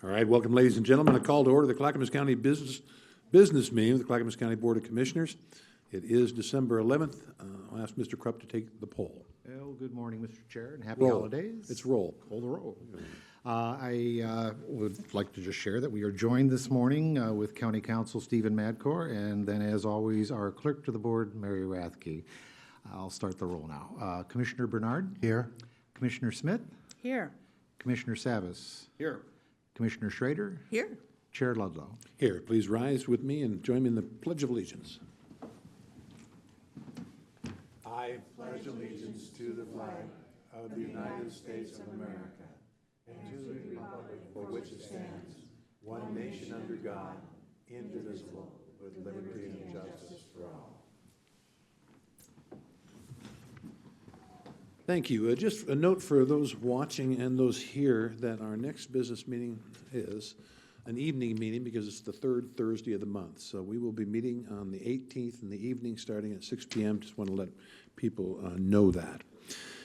All right, welcome, ladies and gentlemen. A call to order the Clackamas County business meeting of the Clackamas County Board of Commissioners. It is December 11th. I'll ask Mr. Krupp to take the poll. Well, good morning, Mr. Chair, and happy Roll. holidays. It's roll. Call the roll. I would like to just share that we are joined this morning with County Counsel Stephen Madcore, and then, as always, our Clerk to the Board, Mary Rathke. I'll start the roll now. Commissioner Bernard? Here. Commissioner Smith? Here. Commissioner Savas? Here. Commissioner Schrader? Here. Chair Ludlow? Here, please rise with me and join me in the Pledge of Allegiance. I pledge allegiance to the flag of the United States of America and to the republic for which it stands, one nation under God, indivisible, with liberty and justice for all. Thank you. Just a note for those watching and those here that our next business meeting is an evening meeting because it's the third Thursday of the month. So we will be meeting on the 18th in the evening starting at 6 p.m. Just want to let people know that.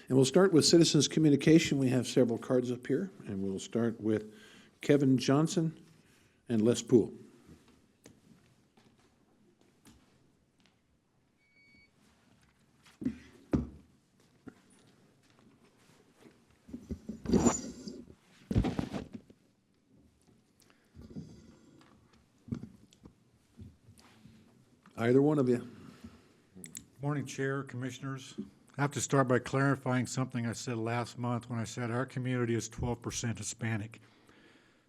And we'll start with citizens communication. We have several cards up here, and we'll start with Kevin Johnson and Les Poole. Either one of you. Morning, Chair, Commissioners. I have to start by clarifying something I said last month when I said our community is 12% Hispanic.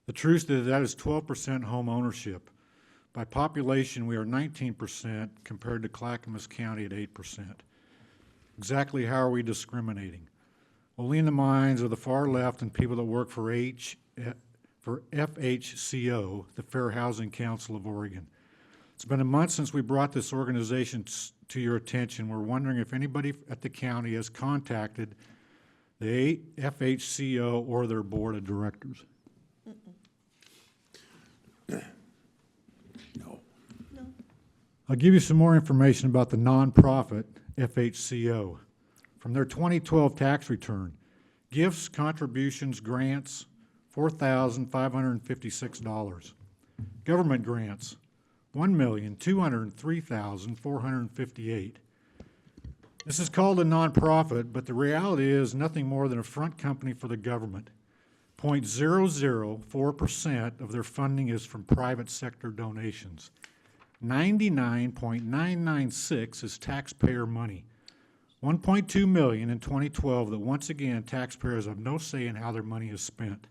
The truth is that is 12% home ownership. By population, we are 19% compared to Clackamas County at 8%. Exactly how are we discriminating? Only in the minds of the far left and people that work for FHCO, the Fair Housing Council of Oregon. It's been a month since we brought this organization to your attention. We're wondering if anybody at the county has contacted the FHCO or their board of directors. No. I'll give you some more information about the nonprofit FHCO. From their 2012 tax return, gifts, contributions, grants, $4,556. Government grants, $1,203,458. This is called a nonprofit, but the reality is nothing more than a front company for the government. 0.004% of their funding is from private sector donations. 99.996 is taxpayer money. $1.2 million in 2012 that once again taxpayers have no say in how their money is spent.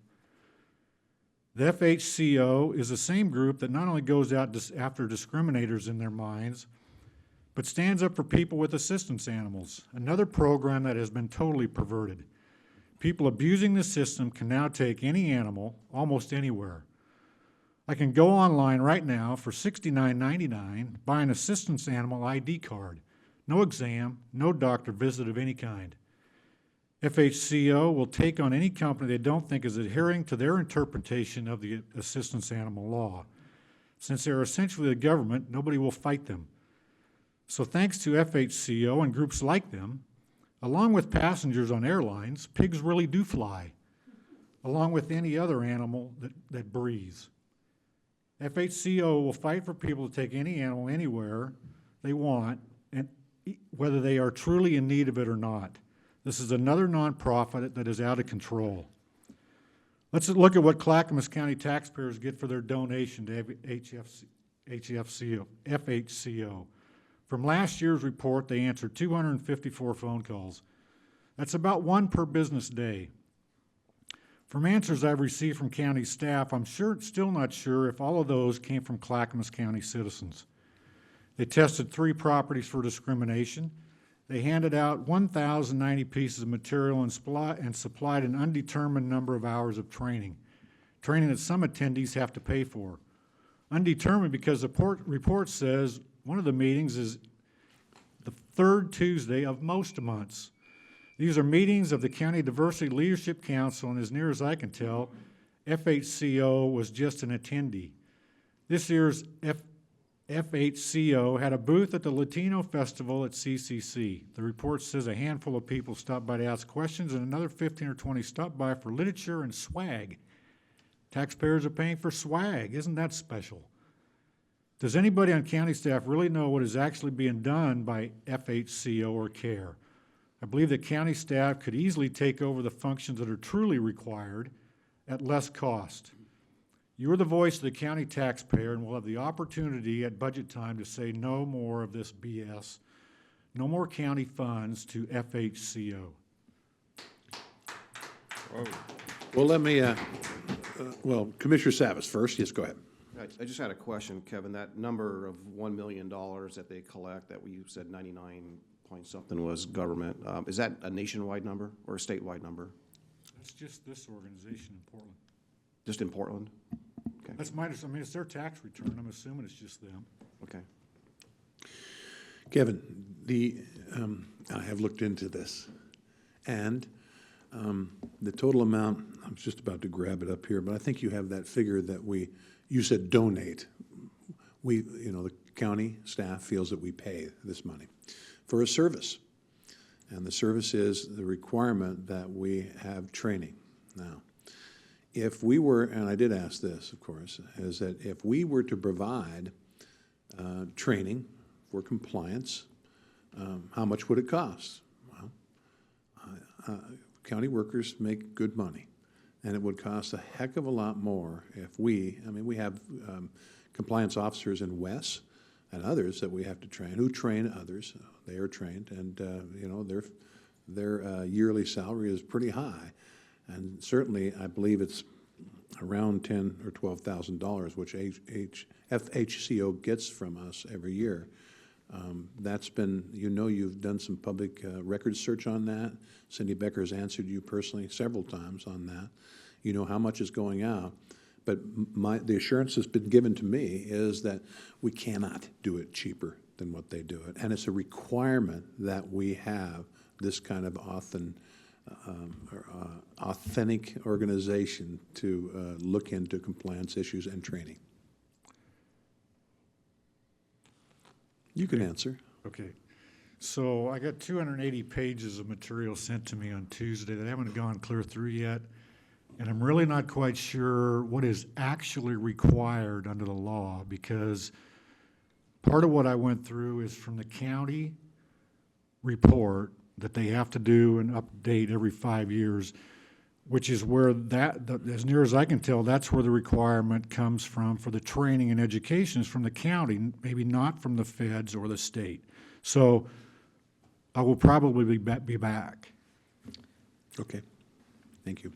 The FHCO is the same group that not only goes out after discriminators in their minds, but stands up for people with assistance animals, another program that has been totally perverted. People abusing the system can now take any animal almost anywhere. I can go online right now for $69.99, buy an assistance animal ID card, no exam, no doctor visit of any kind. FHCO will take on any company they don't think is adhering to their interpretation of the assistance animal law. Since they're essentially the government, nobody will fight them. So thanks to FHCO and groups like them, along with passengers on airlines, pigs really do fly, along with any other animal that breathes. FHCO will fight for people to take any animal anywhere they want, and whether they are truly in need of it or not. This is another nonprofit that is out of control. Let's look at what Clackamas County taxpayers get for their donation to FHCO. From last year's report, they answered 254 phone calls. That's about 1 per business day. From answers I've received from county staff, I'm still not sure if all of those came from Clackamas County citizens. They tested 3 properties for discrimination. They handed out 1,090 pieces of material and supplied an undetermined number of hours of training that some attendees have to pay for. Undetermined because the report says one of the meetings is the 3rd Tuesday of most months. These are meetings of the County Diversity Leadership Council, and as near as I can tell, FHCO was just an attendee. This year's FHCO had a booth at the Latino Festival at CCC. The report says a handful of people stopped by to ask questions, and another 15 or 20 stopped by for literature and swag. Taxpayers are paying for swag. Isn't that special? Does anybody on county staff really know what is actually being done by FHCO or CARE? I believe that county staff could easily take over the functions that are truly required at less cost. You are the voice of the county taxpayer and will have the opportunity at budget time to say no more of this BS. No more county funds to FHCO. Whoa. Well, let me, Commissioner Savas first. Yes, go ahead. I just had a question, Kevin. That number of $1 million that they collect, that you said 99 point something was government, is that a nationwide number or a statewide number? That's just this organization in Portland. Just in Portland? Okay. That's my, I mean, it's their tax return. I'm assuming it's just them. Okay. Kevin, I have looked into this, and the total amount, I'm just about to grab it up here, but I think you have that figure that you said donate. The county staff feels that we pay this money for a service. And the service is the requirement that we have training. Now, if we were, and I did ask this, of course, is that if we were to provide training for compliance, how much would it cost? Well, county workers make good money, and it would cost a heck of a lot more if we have compliance officers in WES and others that we have to train, who train others. They are trained, and their yearly salary is pretty high, and certainly I believe it's around $10,000 or $12,000, which FHCO gets from us every year. That's been, you've done some public records search on that. Cindy Becker has answered you personally several times on that. You know how much is going out. But the assurance that's been given to me is that we cannot do it cheaper than what they do it. And it's a requirement that we have this kind of authentic organization to look into compliance issues and training. You can answer. Okay. So I got 280 pages of material sent to me on Tuesday that I haven't gone clear through yet. And I'm really not quite sure what is actually required under the law, because part of what I went through is from the county report that they have to do and update every 5 years, which is where as near as I can tell, that's where the requirement comes from for the training and education is from the county, maybe not from the feds or the state. So I will probably be back. Okay. Thank you.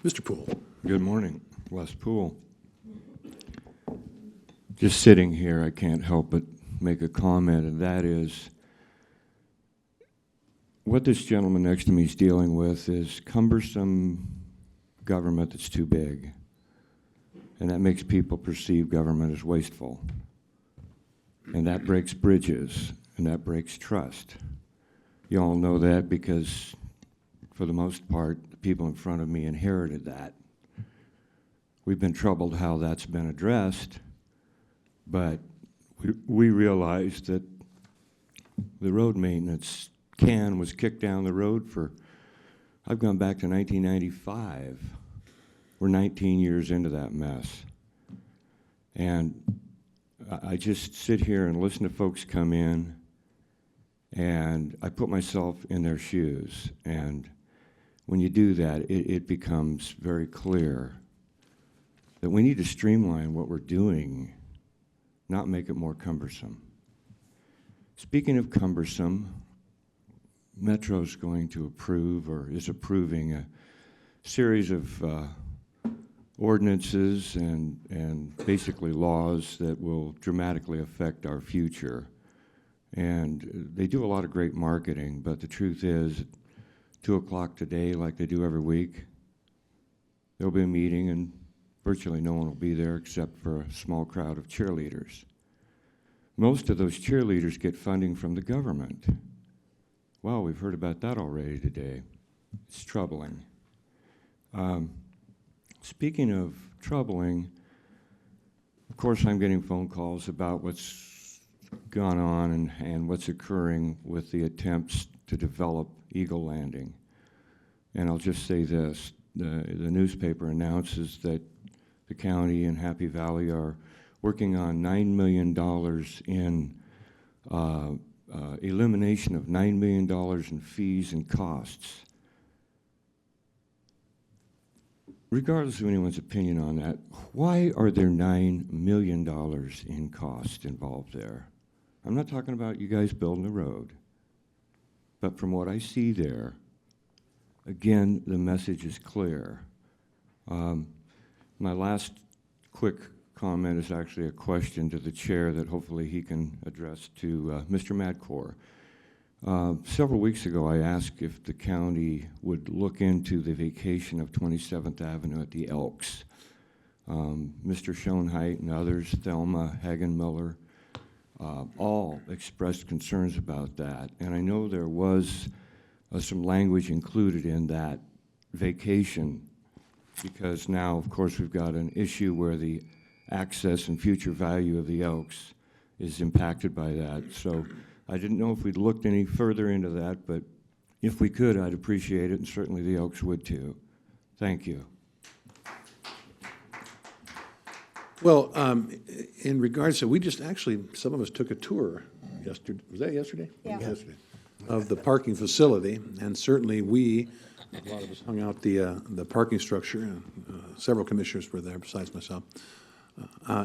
Mr. Poole. Good morning, Wes Poole. Just sitting here, I can't help but make a comment, and that is what this gentleman next to me is dealing with is cumbersome government that's too big, and that makes people perceive government as wasteful, and that breaks bridges, and that breaks trust. You all know that because, for the most part, the people in front of me inherited that. We've been troubled how that's been addressed, but we realized that the road maintenance can was kicked down the road for, I've gone back to 1995. We're 19 years into that mess. And I just sit here and listen to folks come in, and I put myself in their shoes. And when you do that, it becomes very clear that we need to streamline what we're doing, not make it more cumbersome. Speaking of cumbersome, Metro's going to approve, or is approving, a series of ordinances and basically laws that will dramatically affect our future. And they do a lot of great marketing, but the truth is, at 2 o'clock today, like they do every week, there'll be a meeting and virtually no one will be there except for a small crowd of cheerleaders. Most of those cheerleaders get funding from the government. Well, we've heard about that already today. It's troubling. Speaking of troubling, of course I'm getting phone calls about what's gone on and what's occurring with the attempts to develop Eagle Landing. And I'll just say this, the newspaper announces that the county and Happy Valley are working on $9 million in elimination of $9 million in fees and costs. Regardless of anyone's opinion on that, why are there $9 million in cost involved there? I'm not talking about you guys building the road, but from what I see there, again, the message is clear. My last quick comment is actually a question to the chair that hopefully he can address to Mr. Madcore. Several weeks ago, I asked if the county would look into the vacation of 27th Avenue at the Elks. Mr. Schoenheit and others, Thelma Hagen-Miller, all expressed concerns about that. And I know there was some language included in that vacation because now, of course, we've got an issue where the access and future value of the Elks is impacted by that. So I didn't know if we'd looked any further into that, but if we could, I'd appreciate it, and certainly the Elks would too. Thank you. Well, in regards to, we just actually, some of us took a tour yesterday, was that yesterday? Yeah. Yesterday, of the parking facility, and certainly a lot of us hung out the parking structure, and several commissioners were there besides myself,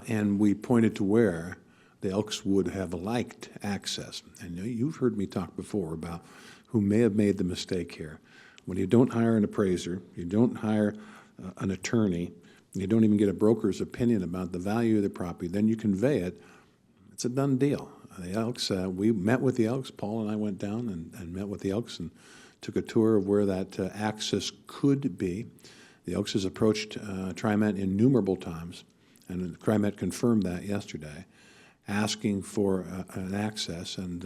and we pointed to where the Elks would have liked access. And you've heard me talk before about who may have made the mistake here. When you don't hire an appraiser, you don't hire an attorney, you don't even get a broker's opinion about the value of the property, then you convey it, it's a done deal. The Elks, we met with the Elks, Paul and I went down and met with the Elks and took a tour of where that access could be. The Elks has approached TriMet innumerable times, and TriMet confirmed that yesterday, asking for an access, and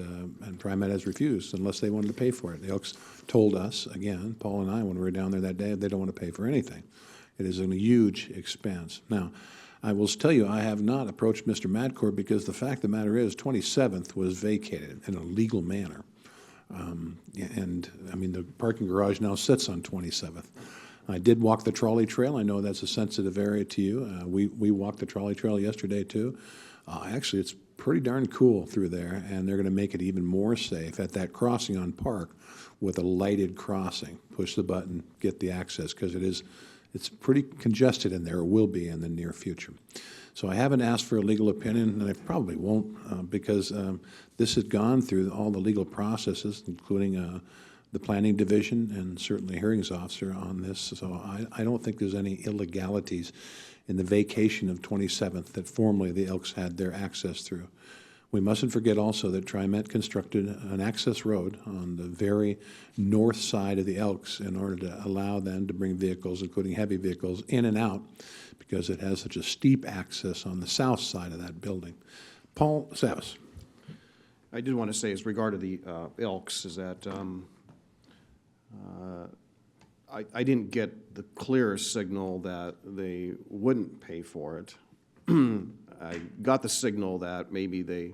TriMet has refused unless they wanted to pay for it. The Elks told us, again, Paul and I, when we were down there that day, they don't want to pay for anything. It is a huge expense. Now, I will tell you, I have not approached Mr. Madcore because the fact of the matter is 27th was vacated in a legal manner. And, I mean, the parking garage now sits on 27th. I did walk the trolley trail. I know that's a sensitive area to you. We walked the trolley trail yesterday, too. Actually, it's pretty darn cool through there, and they're going to make it even more safe at that crossing on Park with a lighted crossing. Push the button, get the access, because it's pretty congested in there, or will be in the near future. So I haven't asked for a legal opinion, and I probably won't, because this has gone through all the legal processes, including the planning division and certainly hearings officer on this. So I don't think there's any illegalities in the vacation of 27th that formerly the Elks had their access through. We mustn't forget also that TriMet constructed an access road on the very north side of the Elks in order to allow them to bring vehicles, including heavy vehicles, in and out because it has such a steep access on the south side of that building. Paul Savis. I did want to say, as regard to the Elks, is that I didn't get the clearest signal that they wouldn't pay for it. I got the signal that maybe they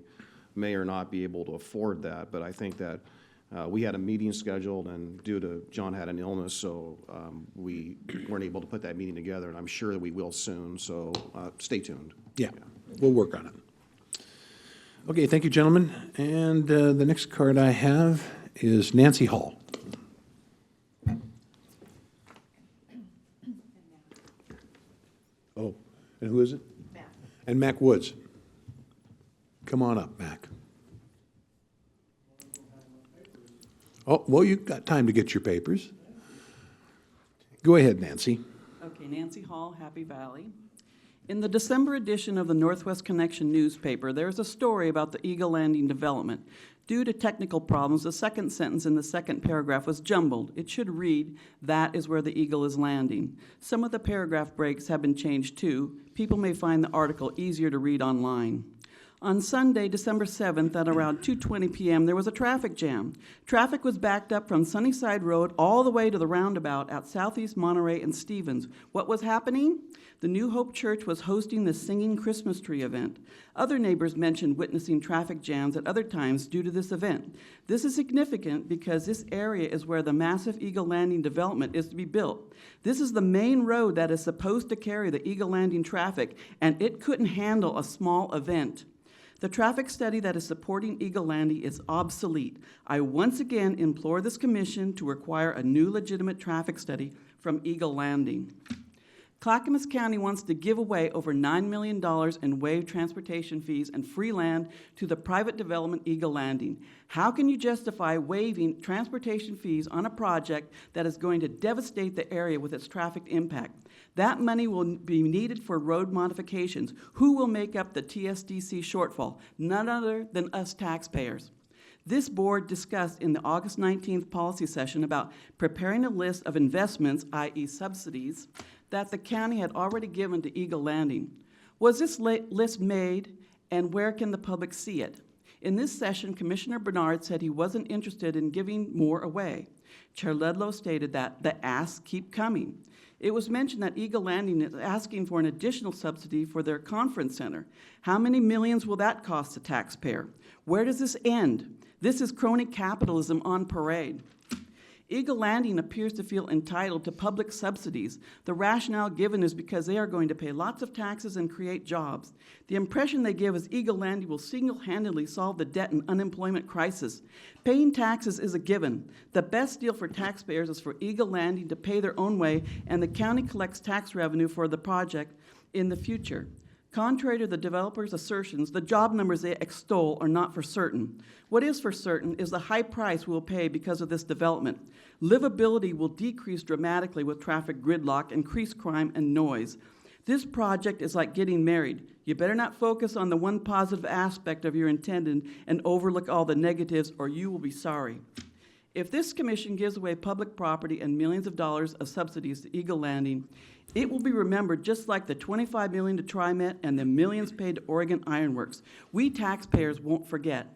may or not be able to afford that, but I think that we had a meeting scheduled, and due to John had an illness, so we weren't able to put that meeting together, and I'm sure that we will soon, so stay tuned. Yeah, we'll work on it. Okay, thank you, gentlemen. And the next card I have is Nancy Hall. Oh, and who is it? Mac. And Mac Woods. Come on up, Mac. Oh, well, you've got time to get your papers. Go ahead, Nancy. Okay, Nancy Hall, Happy Valley. In the December edition of the Northwest Connection newspaper, there's a story about the Eagle Landing development. Due to technical problems, the second sentence in the second paragraph was jumbled. It should read, "That is where the Eagle is landing." Some of the paragraph breaks have been changed too. People may find the article easier to read online. On Sunday, December 7th, at around 2:20 p.m., there was a traffic jam. Traffic was backed up from Sunnyside Road all the way to the roundabout at Southeast Monterey and Stevens. What was happening? The New Hope Church was hosting the Singing Christmas Tree event. Other neighbors mentioned witnessing traffic jams at other times due to this event. This is significant because this area is where the massive Eagle Landing development is to be built. This is the main road that is supposed to carry the Eagle Landing traffic, and it couldn't handle a small event. The traffic study that is supporting Eagle Landing is obsolete. I once again implore this commission to require a new legitimate traffic study from Eagle Landing. Clackamas County wants to give away over $9 million in waived transportation fees and free land to the private development Eagle Landing. How can you justify waiving transportation fees on a project that is going to devastate the area with its traffic impact? That money will be needed for road modifications. Who will make up the TSDC shortfall? None other than us taxpayers. This board discussed in the August 19th policy session about preparing a list of investments, i.e. subsidies, that the county had already given to Eagle Landing. Was this list made, and where can the public see it? In this session, Commissioner Bernard said he wasn't interested in giving more away. Chair Ludlow stated that the asks keep coming. It was mentioned that Eagle Landing is asking for an additional subsidy for their conference center. How many millions will that cost the taxpayer? Where does this end? This is crony capitalism on parade. Eagle Landing appears to feel entitled to public subsidies. The rationale given is because they are going to pay lots of taxes and create jobs. The impression they give is Eagle Landing will single-handedly solve the debt and unemployment crisis. Paying taxes is a given. The best deal for taxpayers is for Eagle Landing to pay their own way, and the county collects tax revenue for the project in the future. Contrary to the developers' assertions, the job numbers they extol are not for certain. What is for certain is the high price we will pay because of this development. Livability will decrease dramatically with traffic gridlock, increased crime, and noise. This project is like getting married. You better not focus on the one positive aspect of your intended and overlook all the negatives, or you will be sorry. If this commission gives away public property and millions of dollars of subsidies to Eagle Landing, it will be remembered just like the $25 million to TriMet and the millions paid to Oregon Iron Works. We taxpayers won't forget.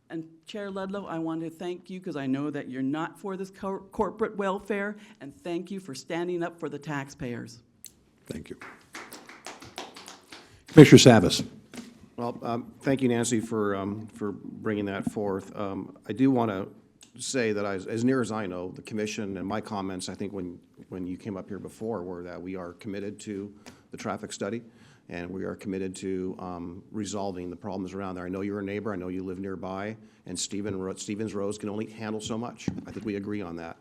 And Chair Ludlow, I want to thank you because I know that you're not for this corporate welfare, and thank you for standing up for the taxpayers. Thank you. Commissioner Savas. Well, thank you, Nancy, for bringing that forth. I do want to say that as near as I know, the commission and my comments, I think when you came up here before, were that we are committed to the traffic study, and we are committed to resolving the problems around there. I know you're a neighbor, I know you live nearby, and Stevens Road can only handle so much. I think we agree on that.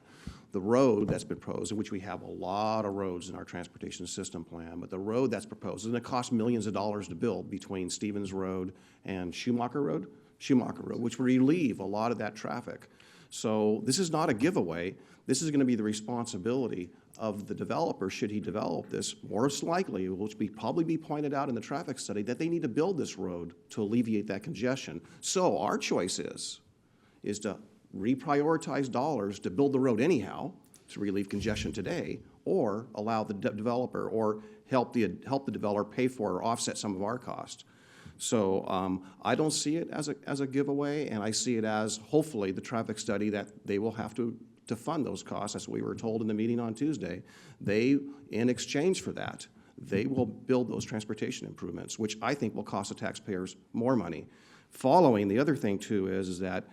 The road that's been proposed, in which we have a lot of roads in our transportation system plan, but the road that's proposed is going to cost millions of dollars to build between Stevens Road and Schumacher Road, which will relieve a lot of that traffic. So this is not a giveaway. This is going to be the responsibility of the developer, should he develop this. Most likely, which will probably be pointed out in the traffic study, that they need to build this road to alleviate that congestion. So our choice is to reprioritize dollars to build the road anyhow to relieve congestion today, or allow the developer, or help the developer pay for or offset some of our cost. So I don't see it as a giveaway, and I see it as hopefully the traffic study that they will have to fund those costs, as we were told in the meeting on Tuesday. They, in exchange for that, they will build those transportation improvements, which I think will cost the taxpayers more money. Following, the other thing too is that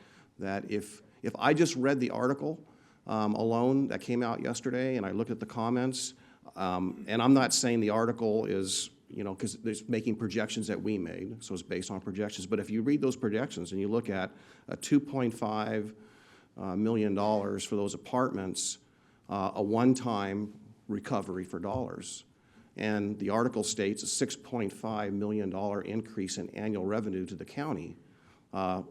if I just read the article alone that came out yesterday, and I looked at the comments, and I'm not saying the article is, because it's making projections that we made, so it's based on projections. But if you read those projections and you look at a $2.5 million for those apartments, a one-time recovery for dollars. And the article states a $6.5 million increase in annual revenue to the county.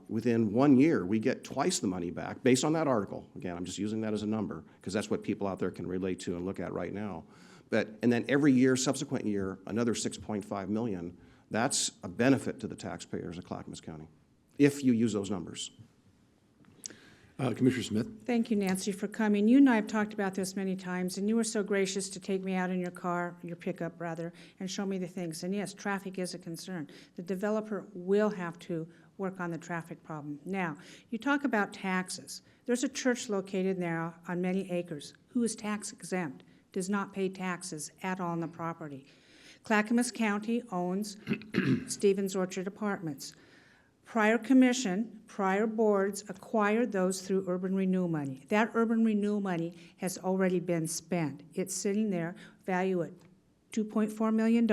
Within 1 year, we get twice the money back, based on that article. Again, I'm just using that as a number, because that's what people out there can relate to and look at right now. And then every year, subsequent year, another $6.5 million. That's a benefit to the taxpayers of Clackamas County, if you use those numbers. Commissioner Smith? Thank you, Nancy, for coming. You and I have talked about this many times, and you were so gracious to take me out in your car, your pickup rather, and show me the things. And yes, traffic is a concern. The developer will have to work on the traffic problem. Now, you talk about taxes. There's a church located there on many acres who is tax exempt, does not pay taxes at all on the property. Clackamas County owns Stevens Orchard Apartments. Prior commission, prior boards acquired those through urban renewal money. That urban renewal money has already been spent. It's sitting there, value at $2.4 million.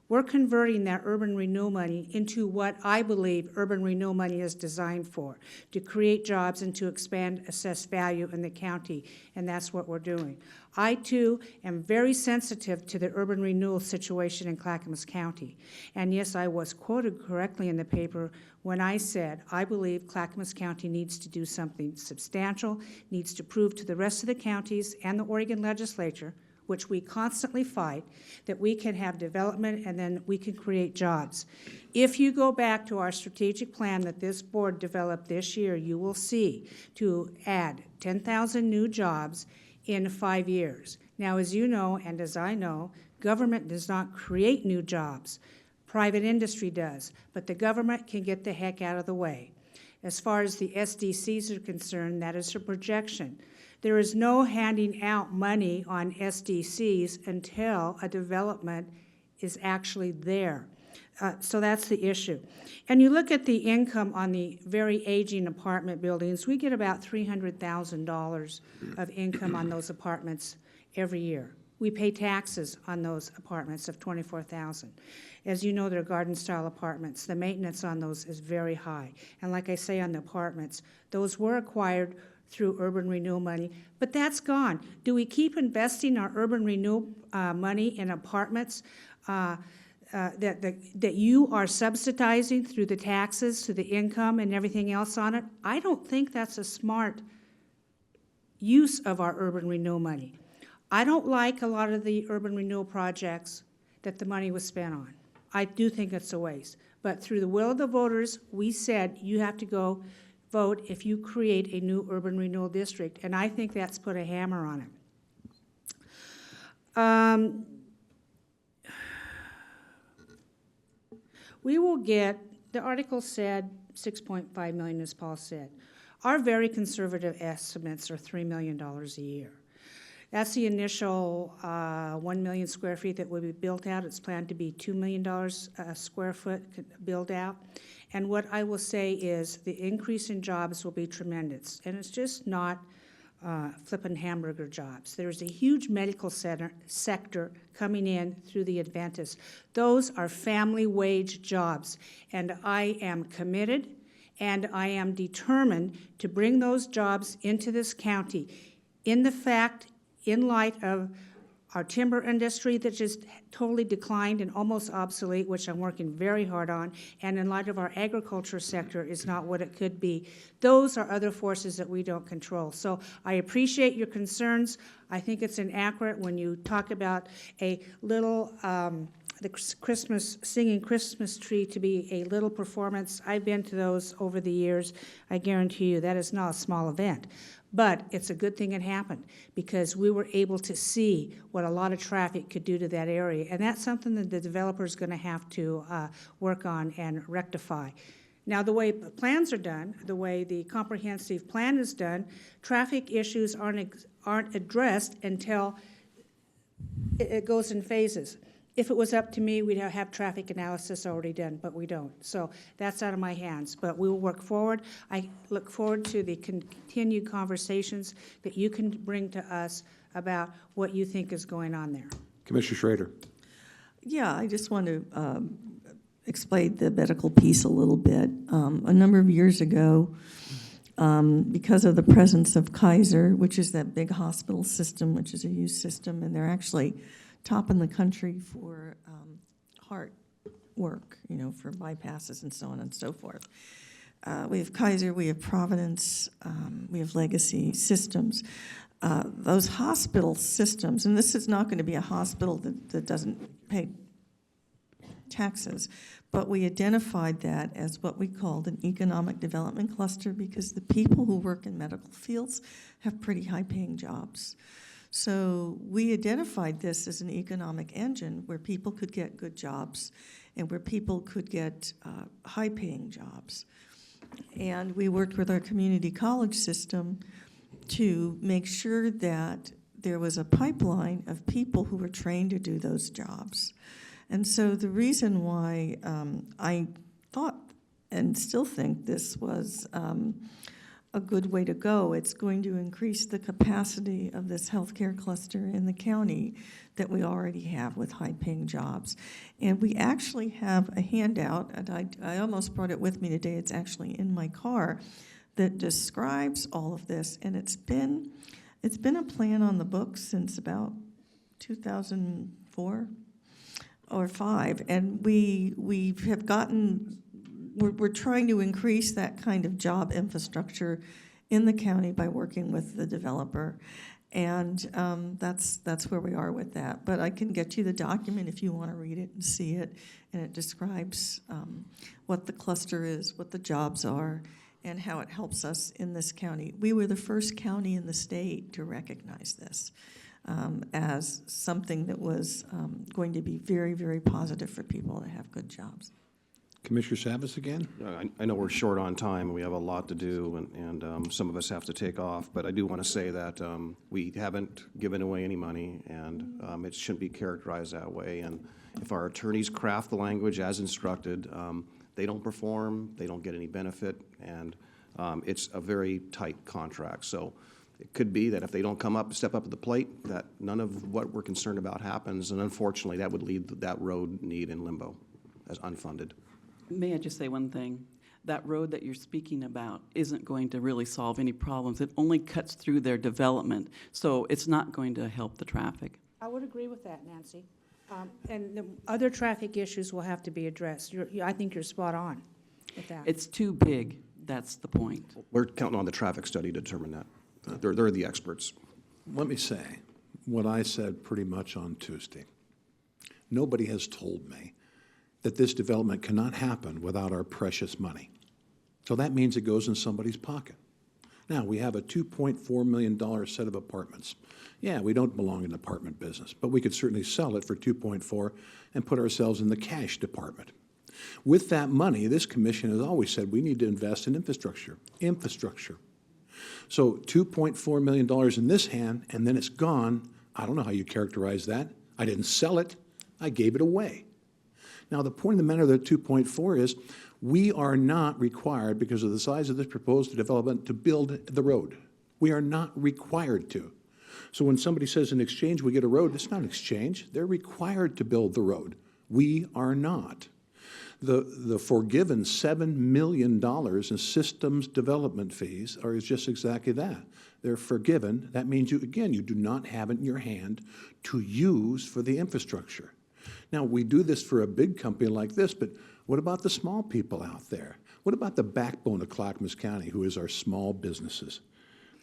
We're converting that urban renewal money into what I believe urban renewal money is designed for, to create jobs and to expand assessed value in the county, and that's what we're doing. I, too, am very sensitive to the urban renewal situation in Clackamas County. And yes, I was quoted correctly in the paper when I said, I believe Clackamas County needs to do something substantial, needs to prove to the rest of the counties and the Oregon legislature, which we constantly fight, that we can have development and then we can create jobs. If you go back to our strategic plan that this board developed this year, you will see to add 10,000 new jobs in 5 years. Now, as you know, and as I know, government does not create new jobs. Private industry does, but the government can get the heck out of the way. As far as the SDCs are concerned, that is a projection. There is no handing out money on SDCs until a development is actually there. So that's the issue. And you look at the income on the very aging apartment buildings, we get about $300,000 of income on those apartments every year. We pay taxes on those apartments of $24,000. As you know, they're garden-style apartments. The maintenance on those is very high. And like I say on the apartments, those were acquired through urban renewal money, but that's gone. Do we keep investing our urban renewal money in apartments that you are subsidizing through the taxes, through the income and everything else on it? I don't think that's a smart use of our urban renewal money. I don't like a lot of the urban renewal projects that the money was spent on. I do think it's a waste. But through the will of the voters, we said you have to go vote if you create a new urban renewal district, and I think that's put a hammer on it. We will get, the article said 6.5 million, as Paul said. Our very conservative estimates are $3 million a year. That's the initial 1 million square feet that will be built out. It's planned to be $2 million a square foot build out. And what I will say is the increase in jobs will be tremendous. And it's just not flipping hamburger jobs. There's a huge medical sector coming in through the Adventist. Those are family wage jobs. And I am committed and I am determined to bring those jobs into this county in light of our timber industry that just totally declined and almost obsolete, which I'm working very hard on, and in light of our agriculture sector is not what it could be. Those are other forces that we don't control. So I appreciate your concerns. I think it's inaccurate when you talk about a little the singing Christmas tree to be a little performance. I've been to those over the years. I guarantee you that is not a small event. But it's a good thing it happened, because we were able to see what a lot of traffic could do to that area. And that's something that the developer's gonna have to work on and rectify. Now, the way plans are done, the way the comprehensive plan is done, traffic issues aren't addressed until it goes in phases. If it was up to me, we'd have traffic analysis already done, but we don't. So that's out of my hands, but we will work forward. I look forward to the continued conversations that you can bring to us about what you think is going on there. Commissioner Schrader. Yeah, I just want to explain the medical piece a little bit. A number of years ago, because of the presence of Kaiser, which is that big hospital system, which is a huge system, and they're actually top in the country for heart work, you know, for bypasses and so on and so forth. We have Kaiser, we have Providence, we have Legacy Systems. Those hospital systems, and this is not going to be a hospital that doesn't pay taxes, but we identified that as what we called an economic development cluster, because the people who work in medical fields have pretty high-paying jobs. So we identified this as an economic engine where people could get good jobs and where people could get high-paying jobs. And we worked with our community college system to make sure that there was a pipeline of people who were trained to do those jobs. And so the reason why I thought and still think this was a good way to go, it's going to increase the capacity of this healthcare cluster in the county that we already have with high-paying jobs. And we actually have a handout, and I almost brought it with me today, it's actually in my car, that describes all of this. And it's been a plan on the books since about 2004 or 5, and we have gotten, we're trying to increase that kind of job infrastructure in the county by working with the developer, and that's where we are with that. But I can get you the document if you want to read it and see it, and it describes what the cluster is, what the jobs are, and how it helps us in this county. We were the first county in the state to recognize this as something that was going to be very, very positive for people to have good jobs. Commissioner Savas again? I know we're short on time, we have a lot to do, and some of us have to take off, but I do want to say that we haven't given away any money, and it shouldn't be characterized that way. And if our attorneys craft the language as instructed, they don't perform, they don't get any benefit, and it's a very tight contract. So it could be that if they don't step up to the plate, that none of what we're concerned about happens, and unfortunately, that would leave that road need in limbo as unfunded. May I just say one thing? That road that you're speaking about isn't going to really solve any problems. It only cuts through their development, so it's not going to help the traffic. I would agree with that, Nancy. And the other traffic issues will have to be addressed. I think you're spot on with that. It's too big, that's the point. We're counting on the traffic study to determine that. They're the experts. Let me say what I said pretty much on Tuesday. Nobody has told me that this development cannot happen without our precious money. So that means it goes in somebody's pocket. Now, we have a $2.4 million set of apartments. Yeah, we don't belong in the apartment business, but we could certainly sell it for 2.4 and put ourselves in the cash department. With that money, this commission has always said we need to invest in infrastructure. So $2.4 million in this hand, and then it's gone. I don't know how you characterize that. I didn't sell it. I gave it away. Now, the point of the matter of the 2.4 is we are not required, because of the size of this proposed development, to build the road. We are not required to. So when somebody says in exchange we get a road, it's not an exchange. They're required to build the road. We are not. The forgiven $7 million in systems development fees are just exactly that. They're forgiven. That means, you do not have it in your hand to use for the infrastructure. Now, we do this for a big company like this, but what about the small people out there? What about the backbone of Clackamas County, who is our small businesses?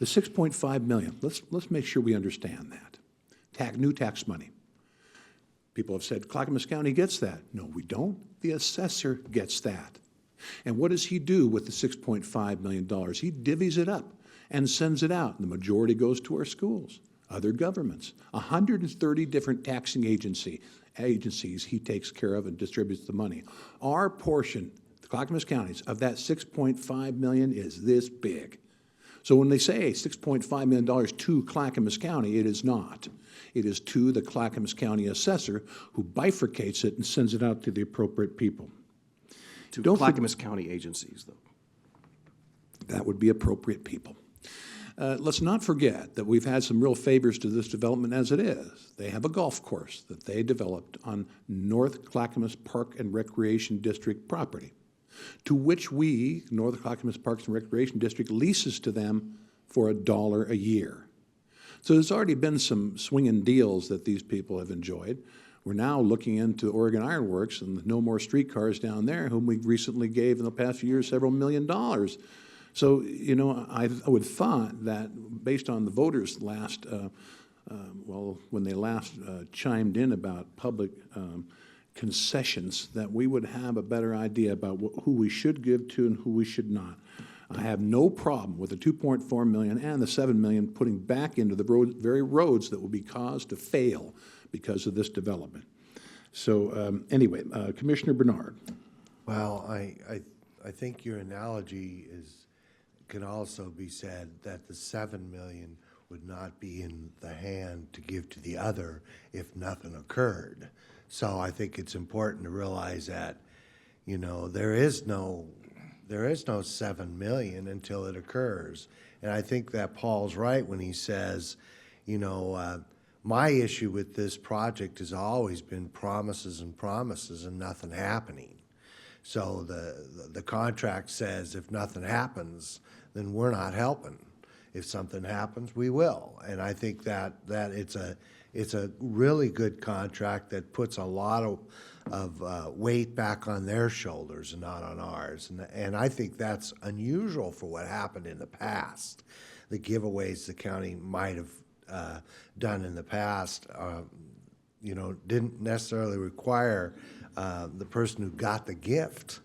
The $6.5 million, let's make sure we understand that. New tax money. People have said Clackamas County gets that. No, we don't. The assessor gets that. And what does he do with the $6.5 million? He divvies it up and sends it out. The majority goes to our schools, other governments, 130 different taxing agencies he takes care of and distributes the money. Our portion, the Clackamas counties, of that $6.5 million is this big. So when they say $6.5 million to Clackamas County, it is not. It is to the Clackamas County assessor, who bifurcates it and sends it out to the appropriate people. To Don't Clackamas County agencies, though. That would be appropriate people. Let's not forget that we've had some real favors to this development as it is. They have a golf course that they developed on North Clackamas Park and Recreation District property, to which we, North Clackamas Parks and Recreation District, leases to them for $1 a year. So there's already been some swinging deals that these people have enjoyed. We're now looking into Oregon Iron Works and No More Streetcars down there, whom we recently gave in the past few years several $1 million. So, you know, I would thought that based on the voters last, when they last chimed in about public concessions, that we would have a better idea about who we should give to and who we should not. I have no problem with the $2.4 million and the $7 million putting back into the very roads that will be caused to fail because of this development. So anyway, Commissioner Bernard. Well, I think your analogy can also be said that the $7 million would not be in the hand to give to the other if nothing occurred. So I think it's important to realize that, you know, there is no $7 million until it occurs. And I think that Paul's right when he says, you know, my issue with this project has always been promises and promises and nothing happening. So the contract says if nothing happens, then we're not helping. If something happens, we will. And I think that it's a really good contract that puts a lot of weight back on their shoulders and not on ours. And I think that's unusual for what happened in the past. The giveaways the county might have done in the past, you know, didn't necessarily require the person who got the gift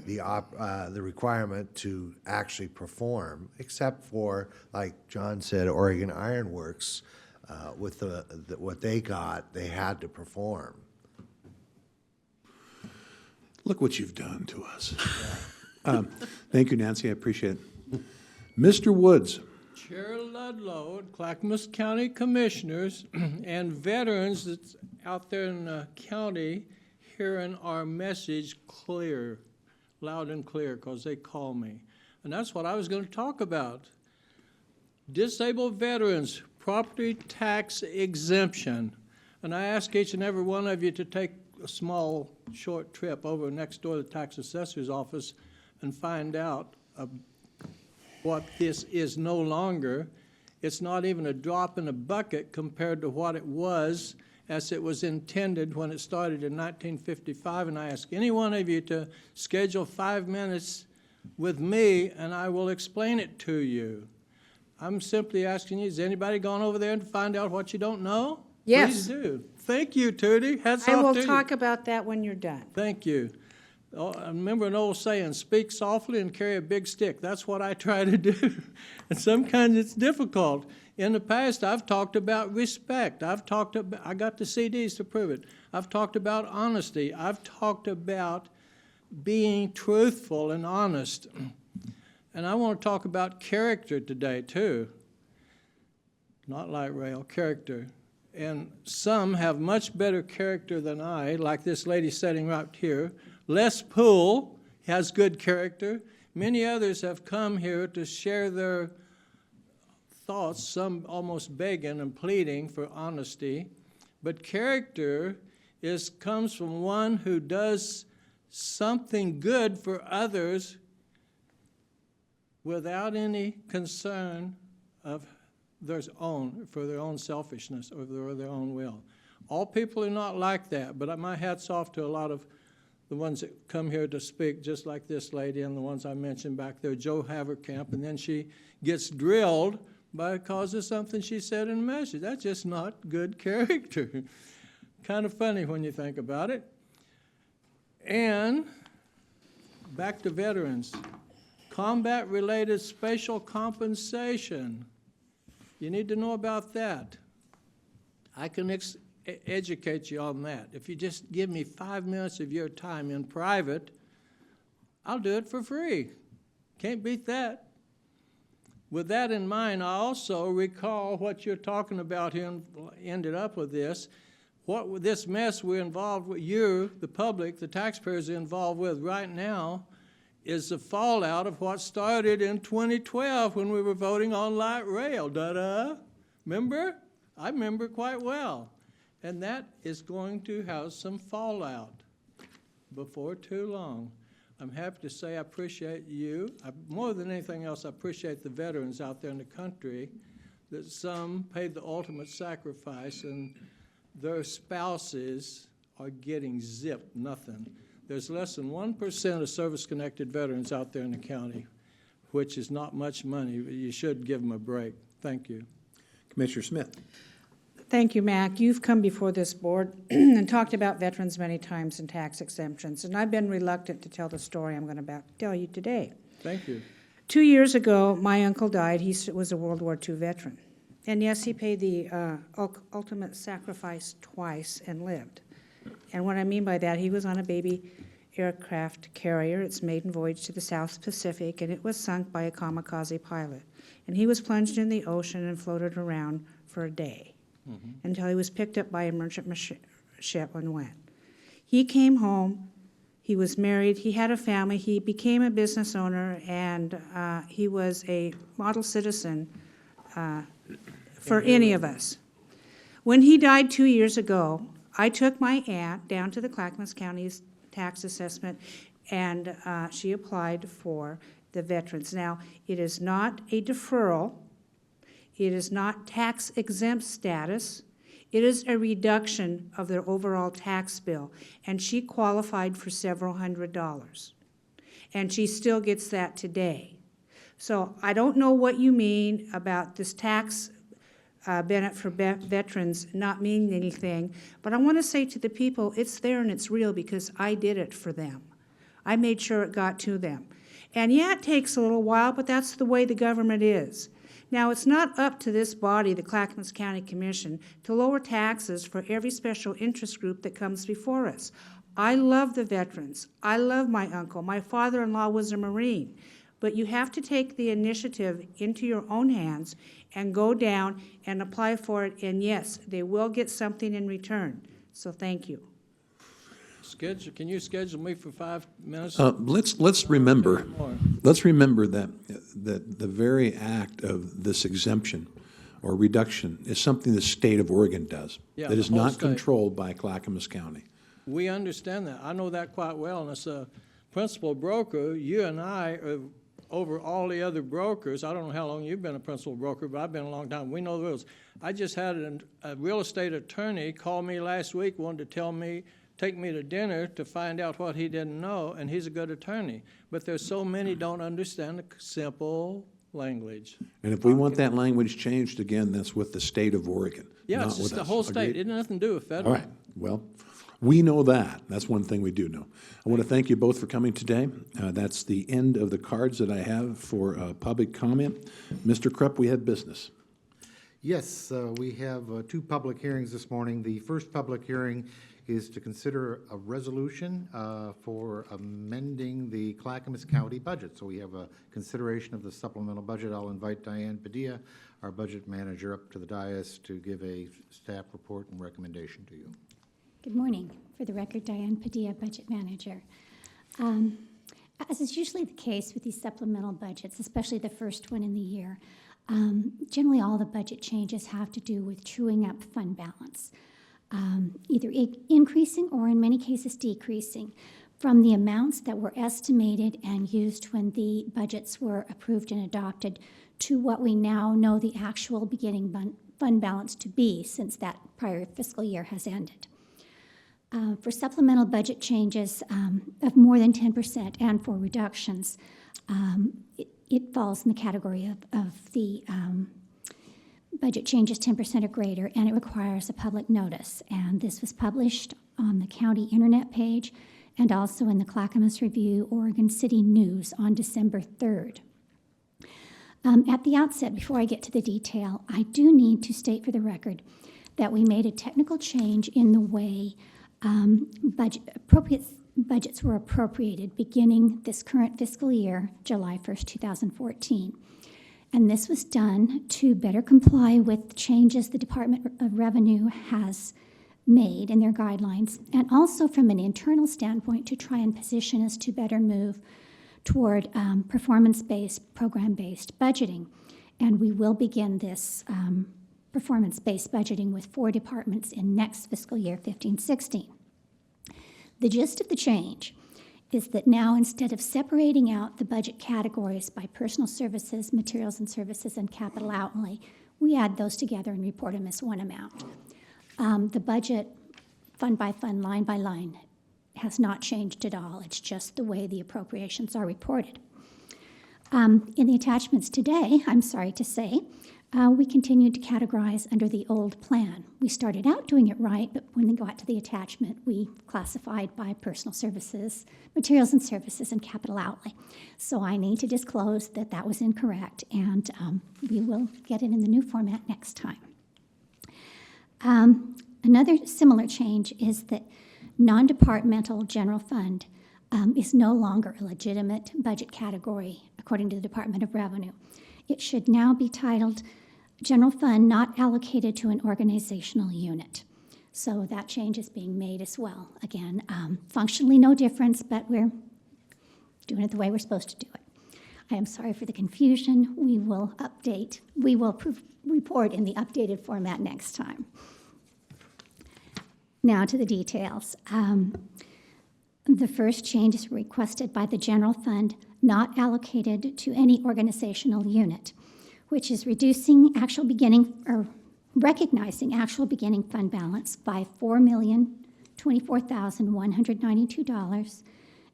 the requirement to actually perform, except for, like John said, Oregon Iron Works, with what they got, they had to perform. Look what you've done to us. Thank you, Nancy. I appreciate it. Mr. Woods. Chair Ludlow, Clackamas County Commissioners, and veterans that's out there in the county hearing our message clear, loud and clear, because they call me. And that's what I was going to talk about. Disabled veterans, property tax exemption. And I ask each and every one of you to take a small, short trip over next door to the tax assessor's office and find out what this is no longer. It's not even a drop in a bucket compared to what it was as it was intended when it started in 1955. And I ask any one of you to schedule 5 minutes with me and I will explain it to you. I'm simply asking you, has anybody gone over there and find out what you don't know? Yes. Please do. Thank you, Tootie. Hats I off will to you. talk about that when you're done. Thank you. Oh, I remember an old saying, speak softly and carry a big stick. That's what I try to do. And sometimes it's difficult. In the past, I've talked about respect. I got the CDs to prove it. I've talked about honesty. I've talked about being truthful and honest. And I want to talk about character today, too. Not light rail, character. And some have much better character than I, like this lady sitting right here. Les Poole has good character. Many others have come here to share their thoughts, some almost begging and pleading for honesty. But character comes from one who does something good for others without any concern of for their own selfishness or their own will. All people are not like that, but my hat's off to a lot of the ones that come here to speak, just like this lady and the ones I mentioned back there, Jo Haverkamp, and then she gets drilled because of something she said in a message. That's just not good character. kind of funny when you think about it. And back to veterans. Combat-related special compensation. You need to know about that. I can educate you on that. If you just give me 5 minutes of your time in private, I'll do it for free. Can't beat that. With that in mind, I also recall what you're talking about here and ended up with this. What this mess we're involved with, you, the public, the taxpayers are involved with right now is the fallout of what started in 2012 when we were voting on light rail. Da-da. Remember? I remember quite well. And that is going to have some fallout before too long. I'm happy to say I appreciate you. More than anything else, I appreciate the veterans out there in the country that some paid the ultimate sacrifice and their spouses are getting zipped, nothing. There's less than 1% of service-connected veterans out there in the county, which is not much money, but you should give them a break. Thank you. Commissioner Smith. Thank you, Mac. You've come before this board and talked about veterans many times and tax exemptions, and I've been reluctant to tell the story I'm going to tell you today. Thank you. 2 years ago, my uncle died. He was a World War II veteran. And yes, he paid the ultimate sacrifice twice and lived. And what I mean by that, he was on a baby aircraft carrier, its maiden voyage to the South Pacific, and it was sunk by a kamikaze pilot. And he was plunged in the ocean and floated around for a day until he was picked up by a merchant ship and went. He came home, he was married, he had a family, he became a business owner, and he was a model citizen for any of us. When he died 2 years ago, I took my aunt down to the Clackamas County's tax assessment, and she applied for the veterans. Now, it is not a deferral. It is not tax exempt status. It is a reduction of their overall tax bill, and she qualified for several $100s, and she still gets that today. So I don't know what you mean about this tax benefit for veterans not meaning anything, but I want to say to the people, it's there and it's real because I did it for them. I made sure it got to them. And yeah, it takes a little while, but that's the way the government is. Now, it's not up to this body, the Clackamas County Commission, to lower taxes for every special interest group that comes before us. I love the veterans. I love my uncle. My father-in-law was a Marine. But you have to take the initiative into your own hands and go down and apply for it. And yes, they will get something in return. So thank you. Can you schedule me for 5 minutes? Let's remember that the very act of this exemption or reduction is something the state of Oregon does. Yeah, that is the whole not state. controlled by Clackamas County. We understand that. I know that quite well. And as a principal broker, you and I are over all the other brokers. I don't know how long you've been a principal broker, but I've been a long time. We know the rules. I just had a real estate attorney call me last week, wanted to take me to dinner to find out what he didn't know, and he's a good attorney. But there's so many don't understand the simple language. And if we want that language changed again, that's with the state of Oregon. Yeah, not it's just with the us. whole state. Agreed? It has nothing to do with All federal. right. Well, we know that. That's one thing we do know. I want to thank you both for coming today. That's the end of the cards that I have for public comment. Mr. Krupp, we have business. Yes, we have 2 public hearings this morning. The first public hearing is to consider a resolution for amending the Clackamas County budget. So we have a consideration of the supplemental budget. I'll invite Diane Padilla, our budget manager, up to the dais to give a staff report and recommendation to you. Good morning. For the record, Diane Padilla, budget manager. As is usually the case with these supplemental budgets, especially the first one in the year, generally all the budget changes have to do with truing up fund balance. Either increasing or in many cases decreasing from the amounts that were estimated and used when the budgets were approved and adopted to what we now know the actual beginning fund balance to be since that prior fiscal year has ended. For supplemental budget changes of more than 10% and for reductions, it falls in the category of the budget changes 10% or greater, and it requires a public notice. And this was published on the county internet page and also in the Clackamas Review, Oregon City News on December 3rd. At the outset, before I get to the detail, I do need to state for the record that we made a technical change in the way budgets were appropriated beginning this current fiscal year, July 1st, 2014. And this was done to better comply with changes the Department of Revenue has made in their guidelines, and also from an internal standpoint to try and position us to better move toward performance-based, program-based budgeting. And we will begin this performance-based budgeting with 4 departments in next fiscal year, 15-16. The gist of the change is that now, instead of separating out the budget categories by personal services, materials and services, and capital outlay, we add those together and report them as one amount. The budget, fund by fund, line by line, has not changed at all. It's just the way the appropriations are reported. In the attachments today, I'm sorry to say, we continued to categorize under the old plan. We started out doing it right, but when we got to the attachment, we classified by personal services, materials and services, and capital outlay. So I need to disclose that that was incorrect, and we will get it in the new format next time. Another similar change is that non-departmental general fund is no longer a legitimate budget category according to the Department of Revenue. It should now be titled General Fund Not Allocated to an Organizational Unit. So that change is being made as well. Again, functionally no difference, but we're doing it the way we're supposed to do it. I am sorry for the confusion. We will report in the updated format next time. Now to the details. The first change is requested by the general fund not allocated to any organizational unit, which is recognizing actual beginning fund balance by $4,024,192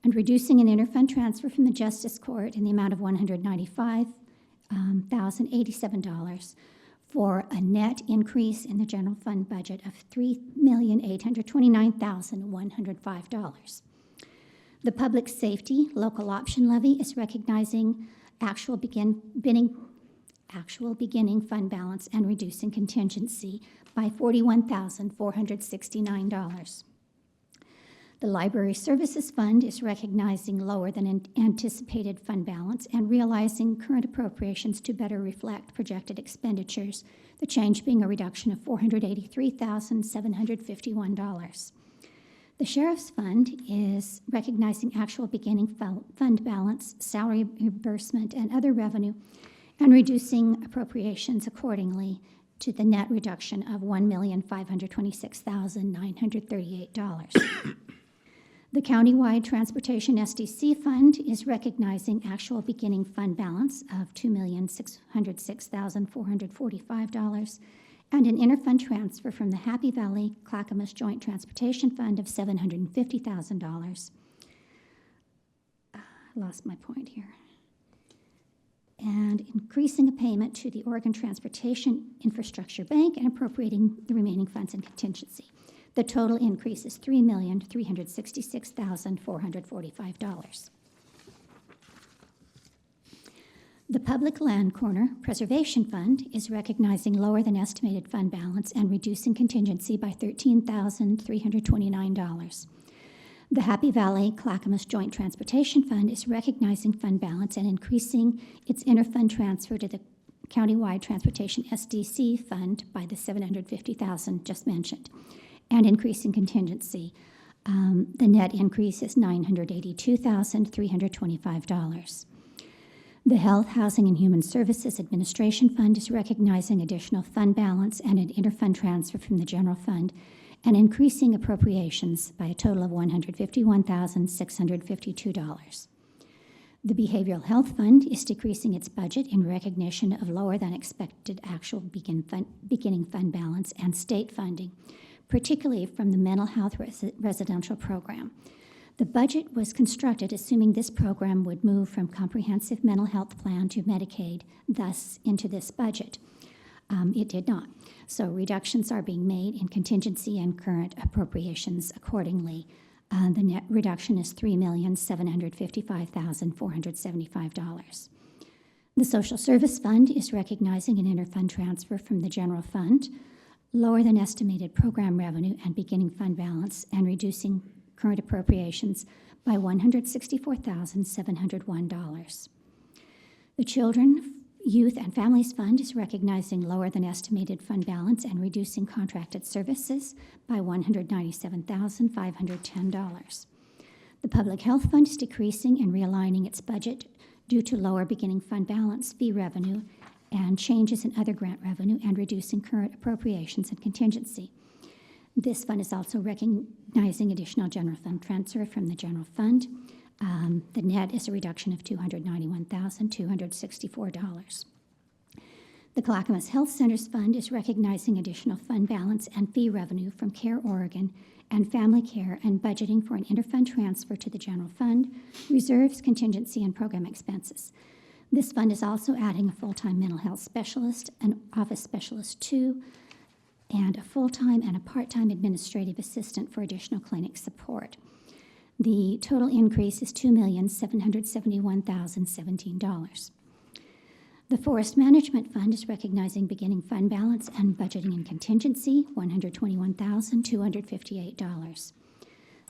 and reducing an interfund transfer from the Justice Court in the amount of $195,087 for a net increase in the general fund budget of $3,829,105. The Public Safety Local Option Levy is recognizing actual beginning fund balance and reducing contingency by $41,469. The Library Services Fund is recognizing lower than anticipated fund balance and realizing current appropriations to better reflect projected expenditures, the change being a reduction of $483,751. The Sheriff's Fund is recognizing actual beginning fund balance, salary reimbursement, and other revenue, and reducing appropriations accordingly to the net reduction of $1,526,938. The Countywide Transportation SDC Fund is recognizing actual beginning fund balance of $2,606,445 and an interfund transfer from the Happy Valley Clackamas Joint Transportation Fund of $750,000. I lost my point here. And increasing a payment to the Oregon Transportation Infrastructure Bank and appropriating the remaining funds in contingency. The total increase is $3,366,445. The Public Land Corner Preservation Fund is recognizing lower than estimated fund balance and reducing contingency by $13,329. The Happy Valley Clackamas Joint Transportation Fund is recognizing fund balance and increasing its interfund transfer to the Countywide Transportation SDC Fund by the $750,000 just mentioned, and increasing contingency. The net increase is $982,325. The Health, Housing, and Human Services Administration Fund is recognizing additional fund balance and an interfund transfer from the general fund and increasing appropriations by a total of $151,652. The Behavioral Health Fund is decreasing its budget in recognition of lower than expected actual beginning fund balance and state funding, particularly from the mental health residential program. The budget was constructed assuming this program would move from comprehensive mental health plan to Medicaid, thus into this budget. It did not. So reductions are being made in contingency and current appropriations accordingly. The net reduction is $3,755,475. The Social Service Fund is recognizing an interfund transfer from the general fund, lower than estimated program revenue and beginning fund balance, and reducing current appropriations by $164,701. The Children, Youth, and Families Fund is recognizing lower than estimated fund balance and reducing contracted services by $197,510. The Public Health Fund is decreasing and realigning its budget due to lower beginning fund balance, fee revenue, and changes in other grant revenue and reducing current appropriations and contingency. This fund is also recognizing additional general fund transfer from the general fund. The net is a reduction of $291,264. The Clackamas Health Centers Fund is recognizing additional fund balance and fee revenue from Care Oregon and Family Care and budgeting for an interfund transfer to the general fund, reserves, contingency, and program expenses. This fund is also adding a full-time mental health specialist, an office specialist 2, and a full-time and a part-time administrative assistant for additional clinic support. The total increase is $2,771,017. The Forest Management Fund is recognizing beginning fund balance and budgeting and contingency, $121,258.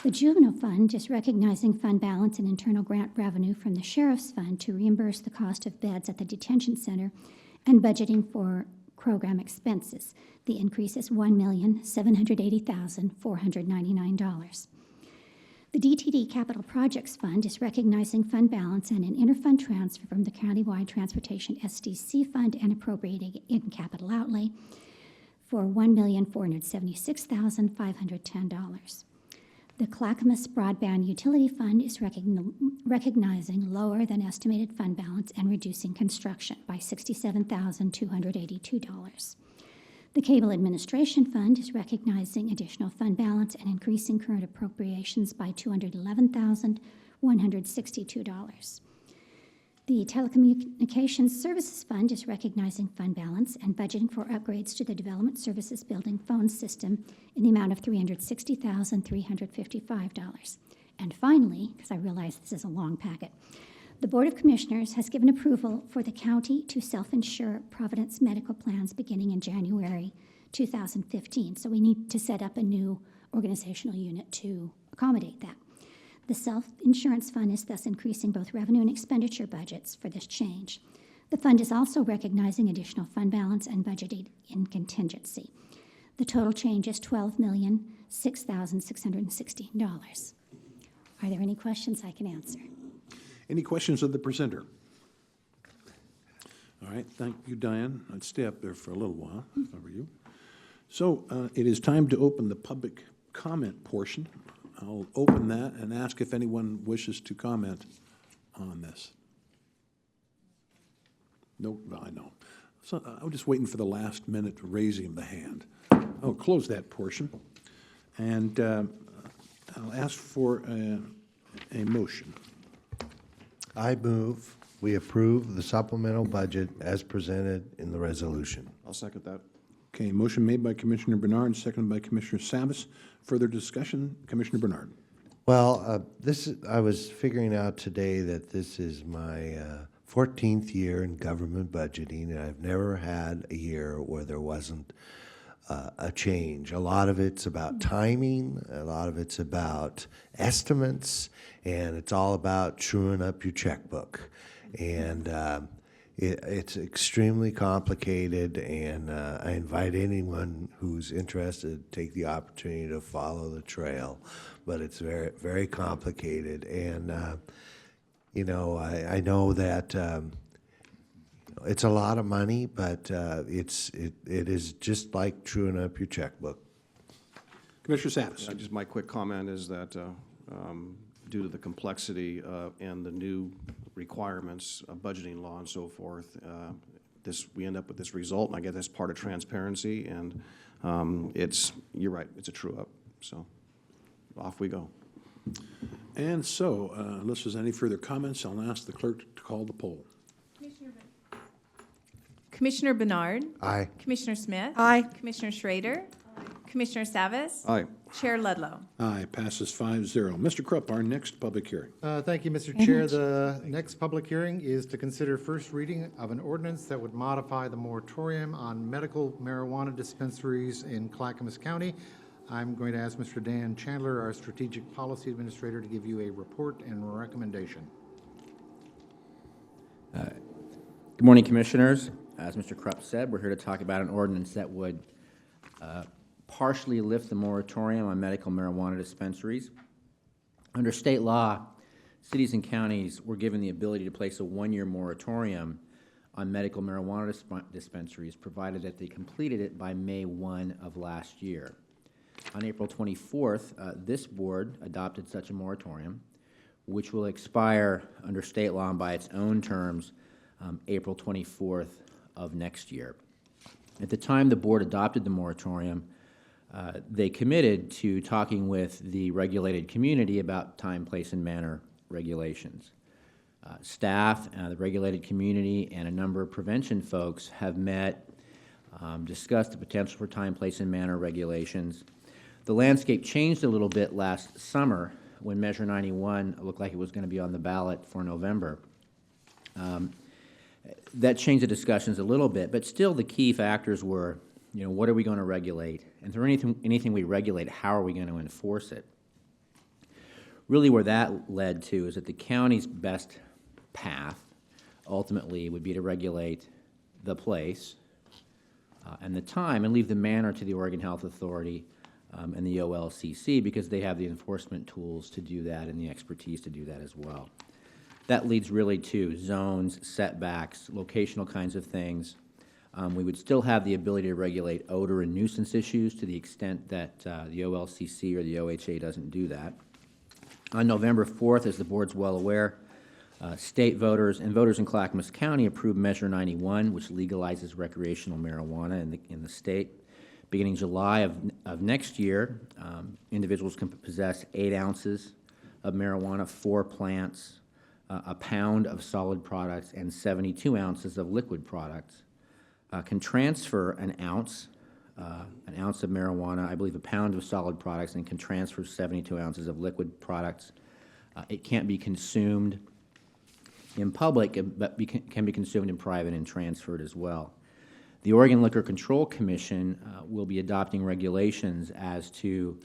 The Juvenile Fund is recognizing fund balance and internal grant revenue from the Sheriff's Fund to reimburse the cost of beds at the detention center and budgeting for program expenses. The increase is $1,780,499. The DTD Capital Projects Fund is recognizing fund balance and an interfund transfer from the Countywide Transportation SDC Fund and appropriating it in capital outlay for $1,476,510. The Clackamas Broadband Utility Fund is recognizing lower than estimated fund balance and reducing construction by $67,282. The Cable Administration Fund is recognizing additional fund balance and increasing current appropriations by $211,162. The Telecommunications Services Fund is recognizing fund balance and budgeting for upgrades to the Development Services Building phone system in the amount of $360,355. And finally, because I realize this is a long packet, the Board of Commissioners has given approval for the county to self-insure Providence medical plans beginning in January 2015. So we need to set up a new organizational unit to accommodate that. The self-insurance fund is thus increasing both revenue and expenditure budgets for this change. The fund is also recognizing additional fund balance and budgeted in contingency. The total change is $12,006,616. Are there any questions I can answer? Any questions of the presenter? All right, thank you, Diane. I'd stay up there for a little while, if I were you. So it is time to open the public comment portion. I'll open that and ask if anyone wishes to comment on this. No, I know. So I'm just waiting for the last minute raising of the hand. I'll close that portion. And I'll ask for a motion. I move we approve the supplemental budget as presented in the resolution. I'll second that. Okay, motion made by Commissioner Bernard, seconded by Commissioner Savas. Further discussion, Commissioner Bernard. Well, I was figuring out today that this is my 14th year in government budgeting, and I've never had a year where there wasn't a change. A lot of it's about timing, a lot of it's about estimates, and it's all about truing up your checkbook. And it's extremely complicated, and I invite anyone who's interested to take the opportunity to follow the trail. But it's very, very complicated, and I know that it's a lot of money, but it is just like truing up your checkbook. Commissioner Savas. Just my quick comment is that due to the complexity and the new requirements of budgeting law and so forth, we end up with this result, and I guess that's part of transparency, and you're right, it's a true up, so off we go. And so, unless there's any further comments, I'll ask the clerk to call the poll. Commissioner Bernard. Aye. Commissioner Smith. Aye. Commissioner Schrader. Commissioner Savas. Aye. Chair Ludlow. Aye, passes 5-0. Mr. Krupp, our next public hearing. Thank you, Mr. Chair. The next public hearing is to consider first reading of an ordinance that would modify the moratorium on medical marijuana dispensaries in Clackamas County. I'm going to ask Mr. Dan Chandler, our Strategic Policy Administrator, to give you a report and recommendation. Good morning, Commissioners. As Mr. Krupp said, we're here to talk about an ordinance that would partially lift the moratorium on medical marijuana dispensaries. Under state law, cities and counties were given the ability to place a one-year moratorium on medical marijuana dispensaries, provided that they completed it by May 1 of last year. On April 24th, this board adopted such a moratorium, which will expire under state law and by its own terms April 24th of next year. At the time the board adopted the moratorium, they committed to talking with the regulated community about time, place, and manner regulations. Staff, the regulated community, and a number of prevention folks have met, discussed the potential for time, place, and manner regulations. The landscape changed a little bit last summer when Measure 91 looked like it was going to be on the ballot for November. That changed the discussions a little bit, but still the key factors were, what are we going to regulate? And if there anything we regulate, how are we going to enforce it? Really where that led to is that the county's best path ultimately would be to regulate the place and the time and leave the manner to the Oregon Health Authority and the OLCC, because they have the enforcement tools to do that and the expertise to do that as well. That leads really to zones, setbacks, locational kinds of things. We would still have the ability to regulate odor and nuisance issues to the extent that the OLCC or the OHA doesn't do that. On November 4th, as the board's well aware, state voters and voters in Clackamas County approved Measure 91, which legalizes recreational marijuana in the state. Beginning July of next year, individuals can possess 8 ounces of marijuana, 4 plants, a pound of solid products, and 72 ounces of liquid products. Can transfer an ounce of marijuana, I believe a pound of solid products, and can transfer 72 ounces of liquid products. It can't be consumed in public, but can be consumed in private and transferred as well. The Oregon Liquor Control Commission will be adopting regulations as to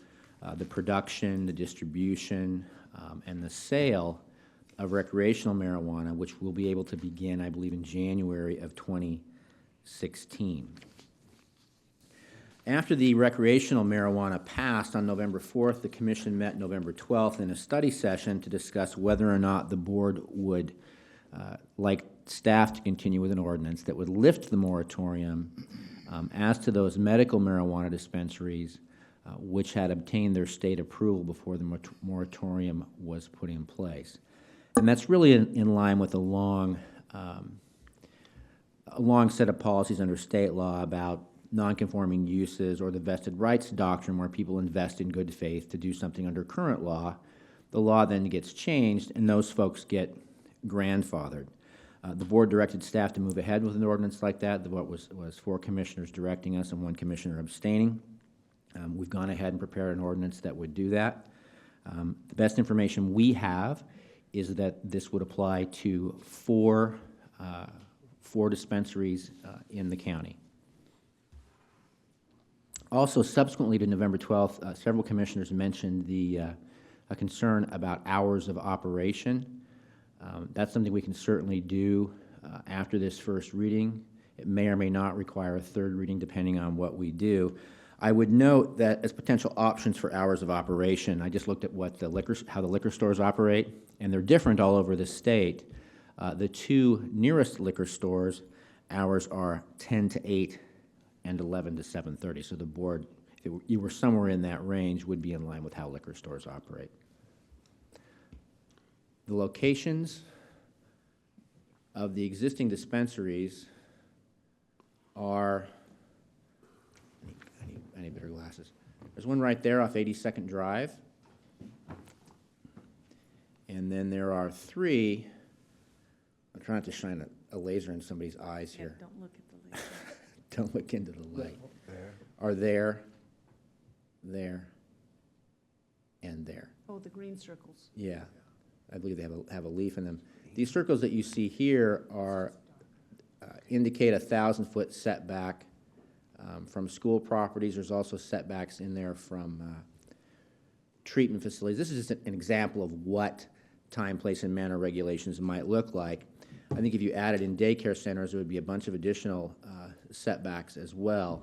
the production, the distribution, and the sale of recreational marijuana, which will be able to begin, I believe, in January of 2016. After the recreational marijuana passed on November 4th, the Commission met November 12th in a study session to discuss whether or not the board would like staff to continue with an ordinance that would lift the moratorium as to those medical marijuana dispensaries which had obtained their state approval before the moratorium was put in place. And that's really in line with a long set of policies under state law about nonconforming uses or the vested rights doctrine, where people invest in good faith to do something under current law. The law then gets changed, and those folks get grandfathered. The board directed staff to move ahead with an ordinance like that. The vote was 4 commissioners directing us and 1 commissioner abstaining. We've gone ahead and prepared an ordinance that would do that. The best information we have is that this would apply to 4 dispensaries in the county. Also, subsequently to November 12th, several commissioners mentioned a concern about hours of operation. That's something we can certainly do after this first reading. It may or may not require a 3rd reading depending on what we do. I would note that as potential options for hours of operation, I just looked at how the liquor stores operate, and they're different all over the state. The 2 nearest liquor stores, hours are 10 to 8 and 11 to 7:30. So the board, if you were somewhere in that range, would be in line with how liquor stores operate. The locations of the existing dispensaries are, I need better glasses. There's one right there off 82nd Drive. And then there are 3, I'm trying not to shine a laser in somebody's eyes here. Don't look at the don't look into the light, are there, and there. Oh, the green circles. Yeah, I believe they have a leaf in them. These circles that you see here are, indicate a 1,000-foot setback from school properties. There's also setbacks in there from treatment facilities. This is just an example of what time, place, and manner regulations might look like. I think if you added in daycare centers, there would be a bunch of additional setbacks as well.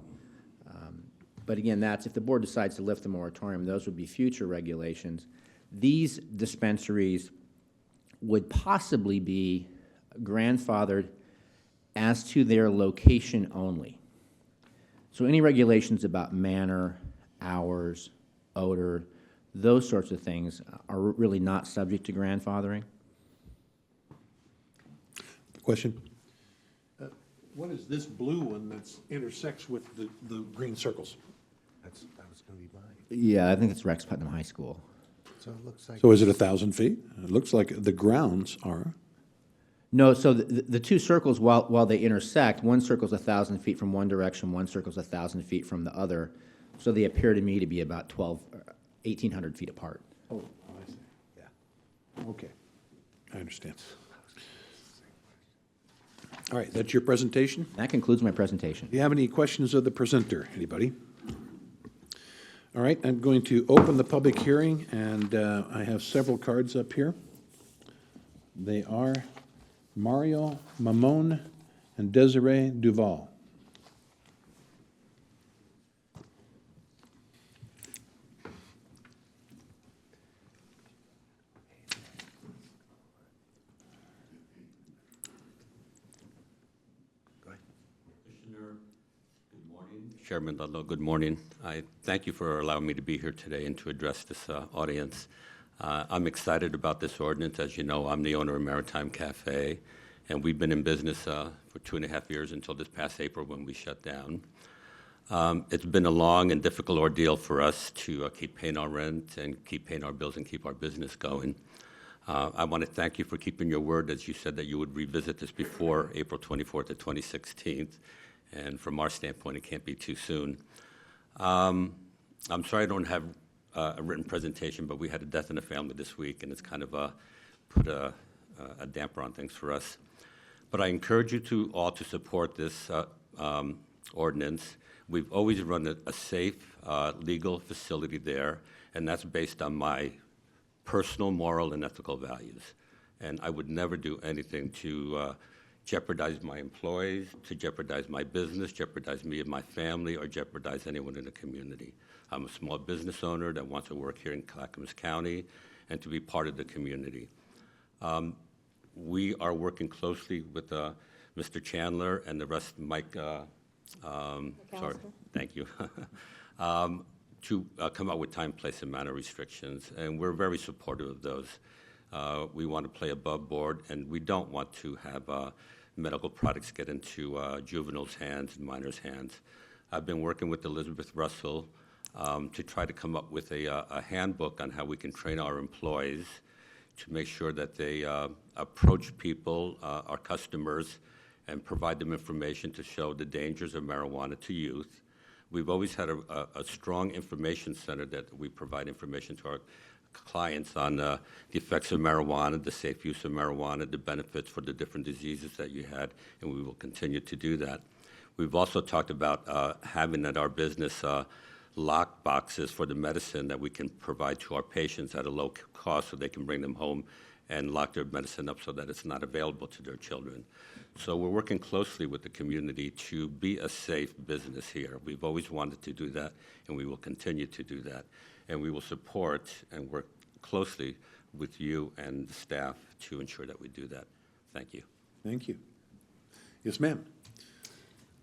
But again, that's if the board decides to lift the moratorium, those would be future regulations. These dispensaries would possibly be grandfathered as to their location only. So any regulations about manner, hours, odor, those sorts of things are really not subject to grandfathering. Question? What is this blue one that's intersects with the green circles? That was gonna be mine. Yeah, I think it's Rex Putnam High School. So it looks like. So is it 1,000 feet? It looks like the grounds are. No, so the two circles, while they intersect, one circle's 1,000 feet from one direction, one circle's 1,000 feet from the other. So they appear to me to be about 1,800 feet apart. Oh, I see. Yeah. Okay. I understand. All right, that's your presentation? That concludes my presentation. Do you have any questions of the presenter? Anybody? All right, I'm going to open the public hearing, and I have several cards up here. They are Mario Mamon and Desiree Duval. Chairman Ludlow, good morning. I thank you for allowing me to be here today and to address this audience. I'm excited about this ordinance. As you know, I'm the owner of Maritime Cafe, and we've been in business for 2.5 years until this past April when we shut down. It's been a long and difficult ordeal for us to keep paying our rent and keep paying our bills and keep our business going. I want to thank you for keeping your word, as you said that you would revisit this before April 24th of 2016. And from our standpoint, it can't be too soon. I'm sorry I don't have a written presentation, but we had a death in the family this week, and it's kind of put a damper on things for us. But I encourage you all to support this ordinance. We've always run a safe, legal facility there, and that's based on my personal, moral, and ethical values. And I would never do anything to jeopardize my employees, to jeopardize my business, jeopardize me and my family, or jeopardize anyone in the community. I'm a small business owner that wants to work here in Clackamas County and to be part of the community. We are working closely with Mr. Chandler and the rest, Mike, sorry, thank you, to come up with time, place, and manner restrictions, and we're very supportive of those. We want to play above board, and we don't want to have medical products get into juveniles' hands and minors' hands. I've been working with Elizabeth Russell to try to come up with a handbook on how we can train our employees to make sure that they approach people, our customers, and provide them information to show the dangers of marijuana to youth. We've always had a strong information center that we provide information to our clients on the effects of marijuana, the safe use of marijuana, the benefits for the different diseases that you had, and we will continue to do that. We've also talked about having at our business lock boxes for the medicine that we can provide to our patients at a low cost so they can bring them home and lock their medicine up so that it's not available to their children. So we're working closely with the community to be a safe business here. We've always wanted to do that, and we will continue to do that. And we will support and work closely with you and the staff to ensure that we do that. Thank you. Thank you. Yes, ma'am.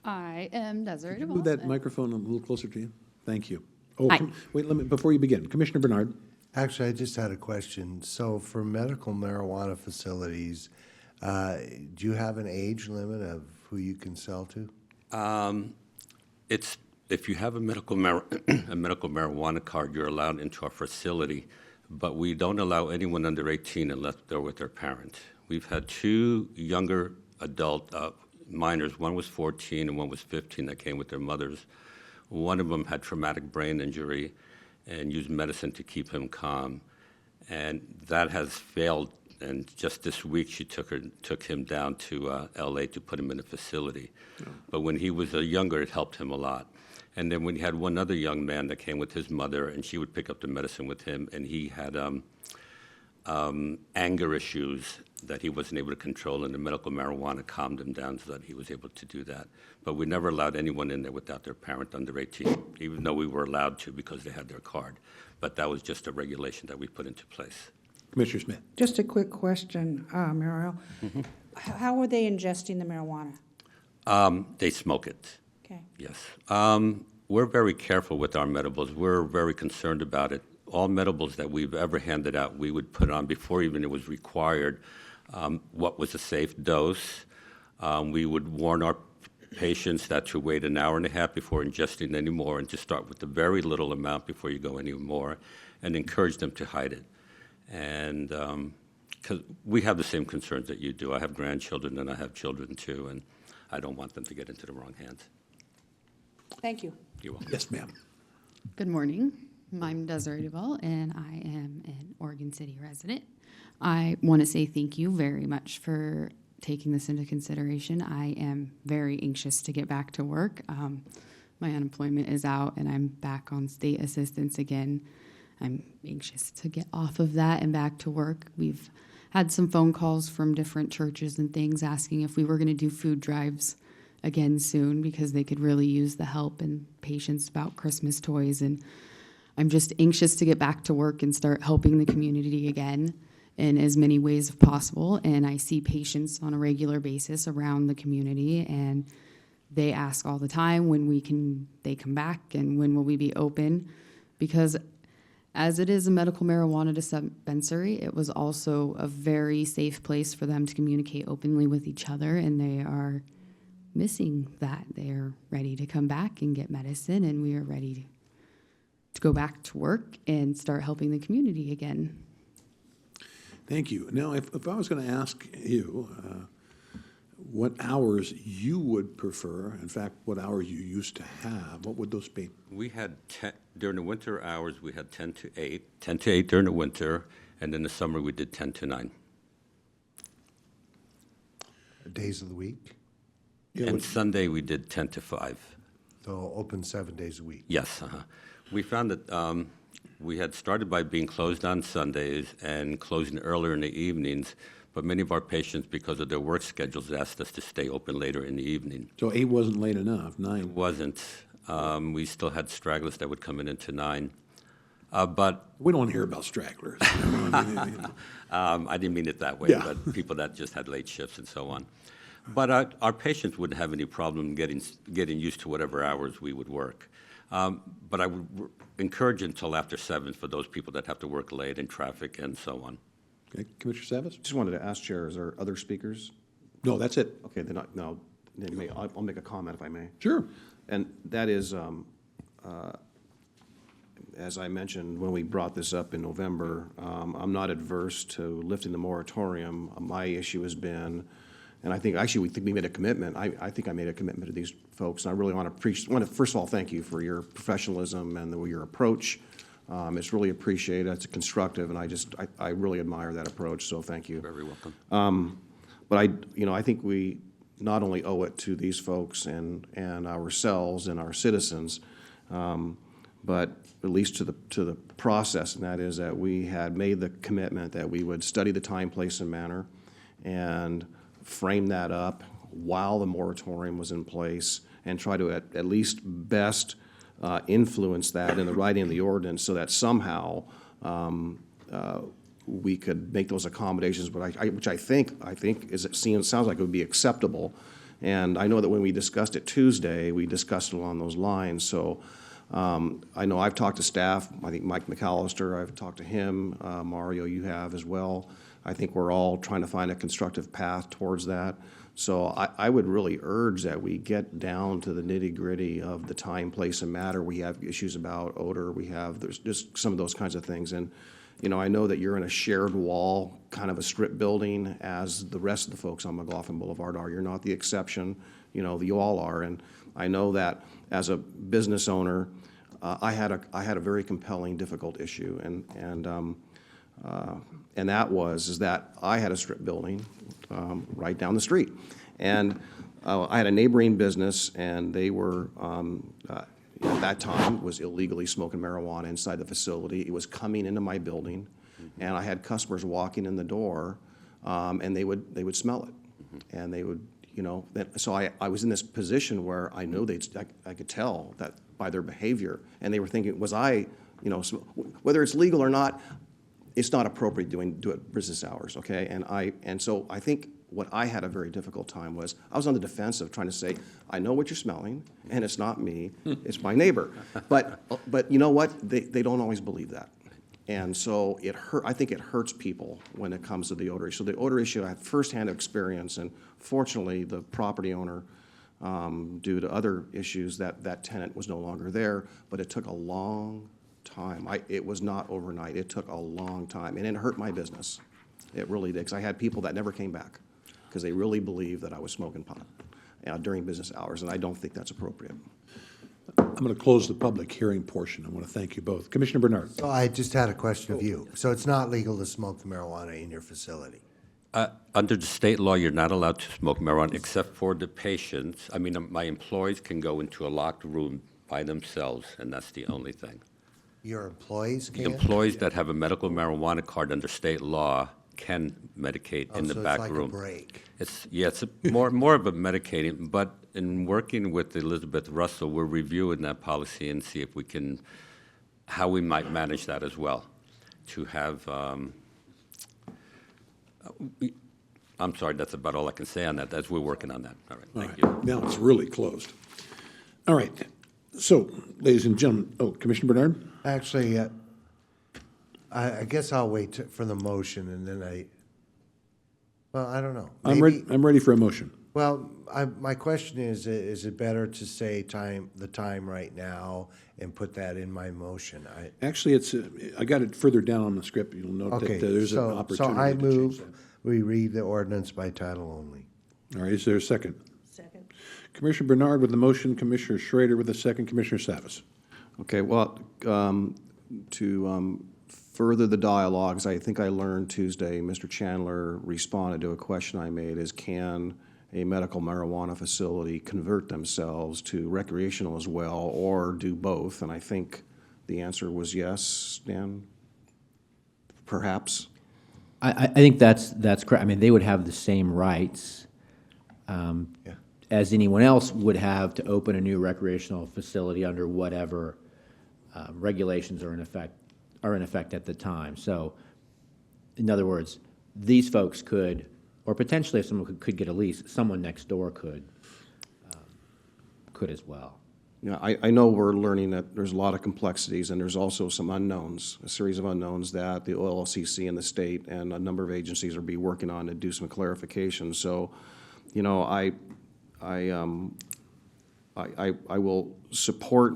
I am Desiree Could you Duval. move that microphone a little closer to you? Thank you. Oh, Hi. wait, before you begin, Commissioner Bernard. Actually, I just had a question. So for medical marijuana facilities, do you have an age limit of who you can sell to? If you have a medical marijuana card, you're allowed into our facility, but we don't allow anyone under 18 unless they're with their parent. We've had 2 younger adult minors. One was 14 and one was 15 that came with their mothers. One of them had traumatic brain injury and used medicine to keep him calm. And that has failed. And just this week, she took him down to LA to put him in a facility. Yeah. But when he was younger, it helped him a lot. And then when he had one other young man that came with his mother, and she would pick up the medicine with him, and he had anger issues that he wasn't able to control, and the medical marijuana calmed him down so that he was able to do that. But we never allowed anyone in there without their parent under 18, even though we were allowed to because they had their card. But that was just a regulation that we put into place. Commissioner Smith. Just a quick question, Mario. Mm-hmm. How are they ingesting the marijuana? They smoke it. Okay. Yes. We're very careful with our medibles. We're very concerned about it. All medibles that we've ever handed out, we would put on before even it was required what was a safe dose. We would warn our patients that to wait an hour and a half before ingesting any more and to start with a very little amount before you go any more, and encourage them to hide it. And because we have the same concerns that you do. I have grandchildren and I have children too, and I don't want them to get into the wrong hands. Thank you. You're welcome. Yes, ma'am. Good morning. I'm Desiree Duvall, and I am an Oregon City resident. I want to say thank you very much for taking this into consideration. I am very anxious to get back to work. My unemployment is out, and I'm back on state assistance again. I'm anxious to get off of that and back to work. We've had some phone calls from different churches and things asking if we were going to do food drives again soon because they could really use the help and patience about Christmas toys. And I'm just anxious to get back to work and start helping the community again in as many ways as possible. And I see patients on a regular basis around the community, and they ask all the time when they come back and when will we be open, because as it is a medical marijuana dispensary, it was also a very safe place for them to communicate openly with each other, and they are missing that. They are ready to come back and get medicine, and we are ready to go back to work and start helping the community again. Thank you. Now, if I was going to ask you what hours you would prefer, in fact, what hours you used to have, what would those be? We had during the winter hours, we had 10 to 8, 10 to 8 during the winter, and in the summer we did 10 to 9. Days of the week? Yeah, And Sunday we did 10 to 5. So open 7 days a week? Yes. We found that we had started by being closed on Sundays and closing earlier in the evenings, but many of our patients, because of their work schedules, asked us to stay open later in the evening. So 8 wasn't late enough, It 9. wasn't. We still had stragglers that would come in into 9. But We don't want to hear about stragglers. I didn't mean it that way, Yeah. but people that just had late shifts and so on. But our patients wouldn't have any problem getting used to whatever hours we would work. But I would encourage until after 7 for those people that have to work late in traffic and so on. Okay, Commissioner Savas? Just wanted to ask, Chair, is there other speakers? No, that's it. Okay, then I'll make a comment if I may. Sure. And that is, as I mentioned when we brought this up in November, I'm not adverse to lifting the moratorium. My issue has been, and I think actually we made a commitment. I think I made a commitment to these folks, and I really want to first of all thank you for your professionalism and your approach. It's really appreciated. It's constructive, and I really admire that approach. So thank you. Very welcome. But I think we not only owe it to these folks and ourselves and our citizens, but at least to the process, and that is that we had made the commitment that we would study the time, place, and manner, and frame that up while the moratorium was in place, and try to at least best influence that in the writing of the ordinance, so that somehow we could make those accommodations, which I think sounds like it would be acceptable. And I know that when we discussed it Tuesday, we discussed it along those lines. So I know I've talked to staff. I think Mike McAllister, I've talked to him. Mario, you have as well. I think we're all trying to find a constructive path towards that. So I would really urge that we get down to the nitty-gritty of the time, place, and matter. We have issues about odor. There's just some of those kinds of things. And you know, I know that you're in a shared wall, kind of a strip building, as the rest of the folks on McLaughlin Boulevard are. You're not the exception, you know, you all are. And I know that as a business owner, I had a very compelling, difficult issue, and that was that I had a strip building right down the street, and I had a neighboring business, and they were at that time was illegally smoking marijuana inside the facility. It was coming into my building, and I had customers walking in the door, and they would smell it, and they would. You know, so I was in this position where I knew I could tell that by their behavior, and they were thinking, was I, you know, whether it's legal or not, it's not appropriate do it business hours, okay? And so I think what I had a very difficult time was I was on the defensive trying to say, I know what you're smelling, and it's not me, it's my neighbor. But you know what? They don't always believe that. And so I think it hurts people when it comes to the odor issue. So the odor issue, I had firsthand experience, and fortunately, the property owner, due to other issues, that tenant was no longer there, but it took a long time. It was not overnight. It took a long time, and it hurt my business. It really did, because I had people that never came back because they really believed that I was smoking pot during business hours, and I don't think that's appropriate. I'm going to close the public hearing portion. I want to thank you both. Commissioner Bernard. So I just had a question of you. So it's not legal to smoke marijuana in your facility? Under the state law, you're not allowed to smoke marijuana except for the patients. I mean, my employees can go into a locked room by themselves, and that's the only thing. Your employees The can? employees that have a medical marijuana card under state law can medicate in the back room. So it's like a break? It's more of a medicating, but in working with Elizabeth Russell, we're reviewing that policy and see if we can, how we might manage that as well, to have, I'm sorry, that's about all I can say on that, as we're working on that. All right, thank you. Now it's really closed. All right. So, ladies and gentlemen, Commissioner Bernard? Actually, I guess I'll wait for the motion, and then well, I don't know. I'm ready for a motion. Well, my question is it better to say the time right now and put that in my motion? Actually, I got it further down on the script. You'll note Okay, that there's an so opportunity I to change move that. we read the ordinance by title only. All right, is there a second? Second. Commissioner Bernard with the motion, Commissioner Schrader with the second, Commissioner Savas. Okay, well, to further the dialogues, I think I learned Tuesday, Mr. Chandler responded to a question I made, is can a medical marijuana facility convert themselves to recreational as well, or do both? And I think the answer was yes, Dan? Perhaps? I think that's correct. I mean, they would have the same rights as anyone else would have to open a new recreational facility under whatever regulations are in effect at the time. So, in other words, these folks could, or potentially if someone could get a lease, someone next door could as well. Yeah, I know we're learning that there's a lot of complexities, and there's also some unknowns, a series of unknowns that the OLCC and the state and a number of agencies are working on to do some clarification. So, you know, I will support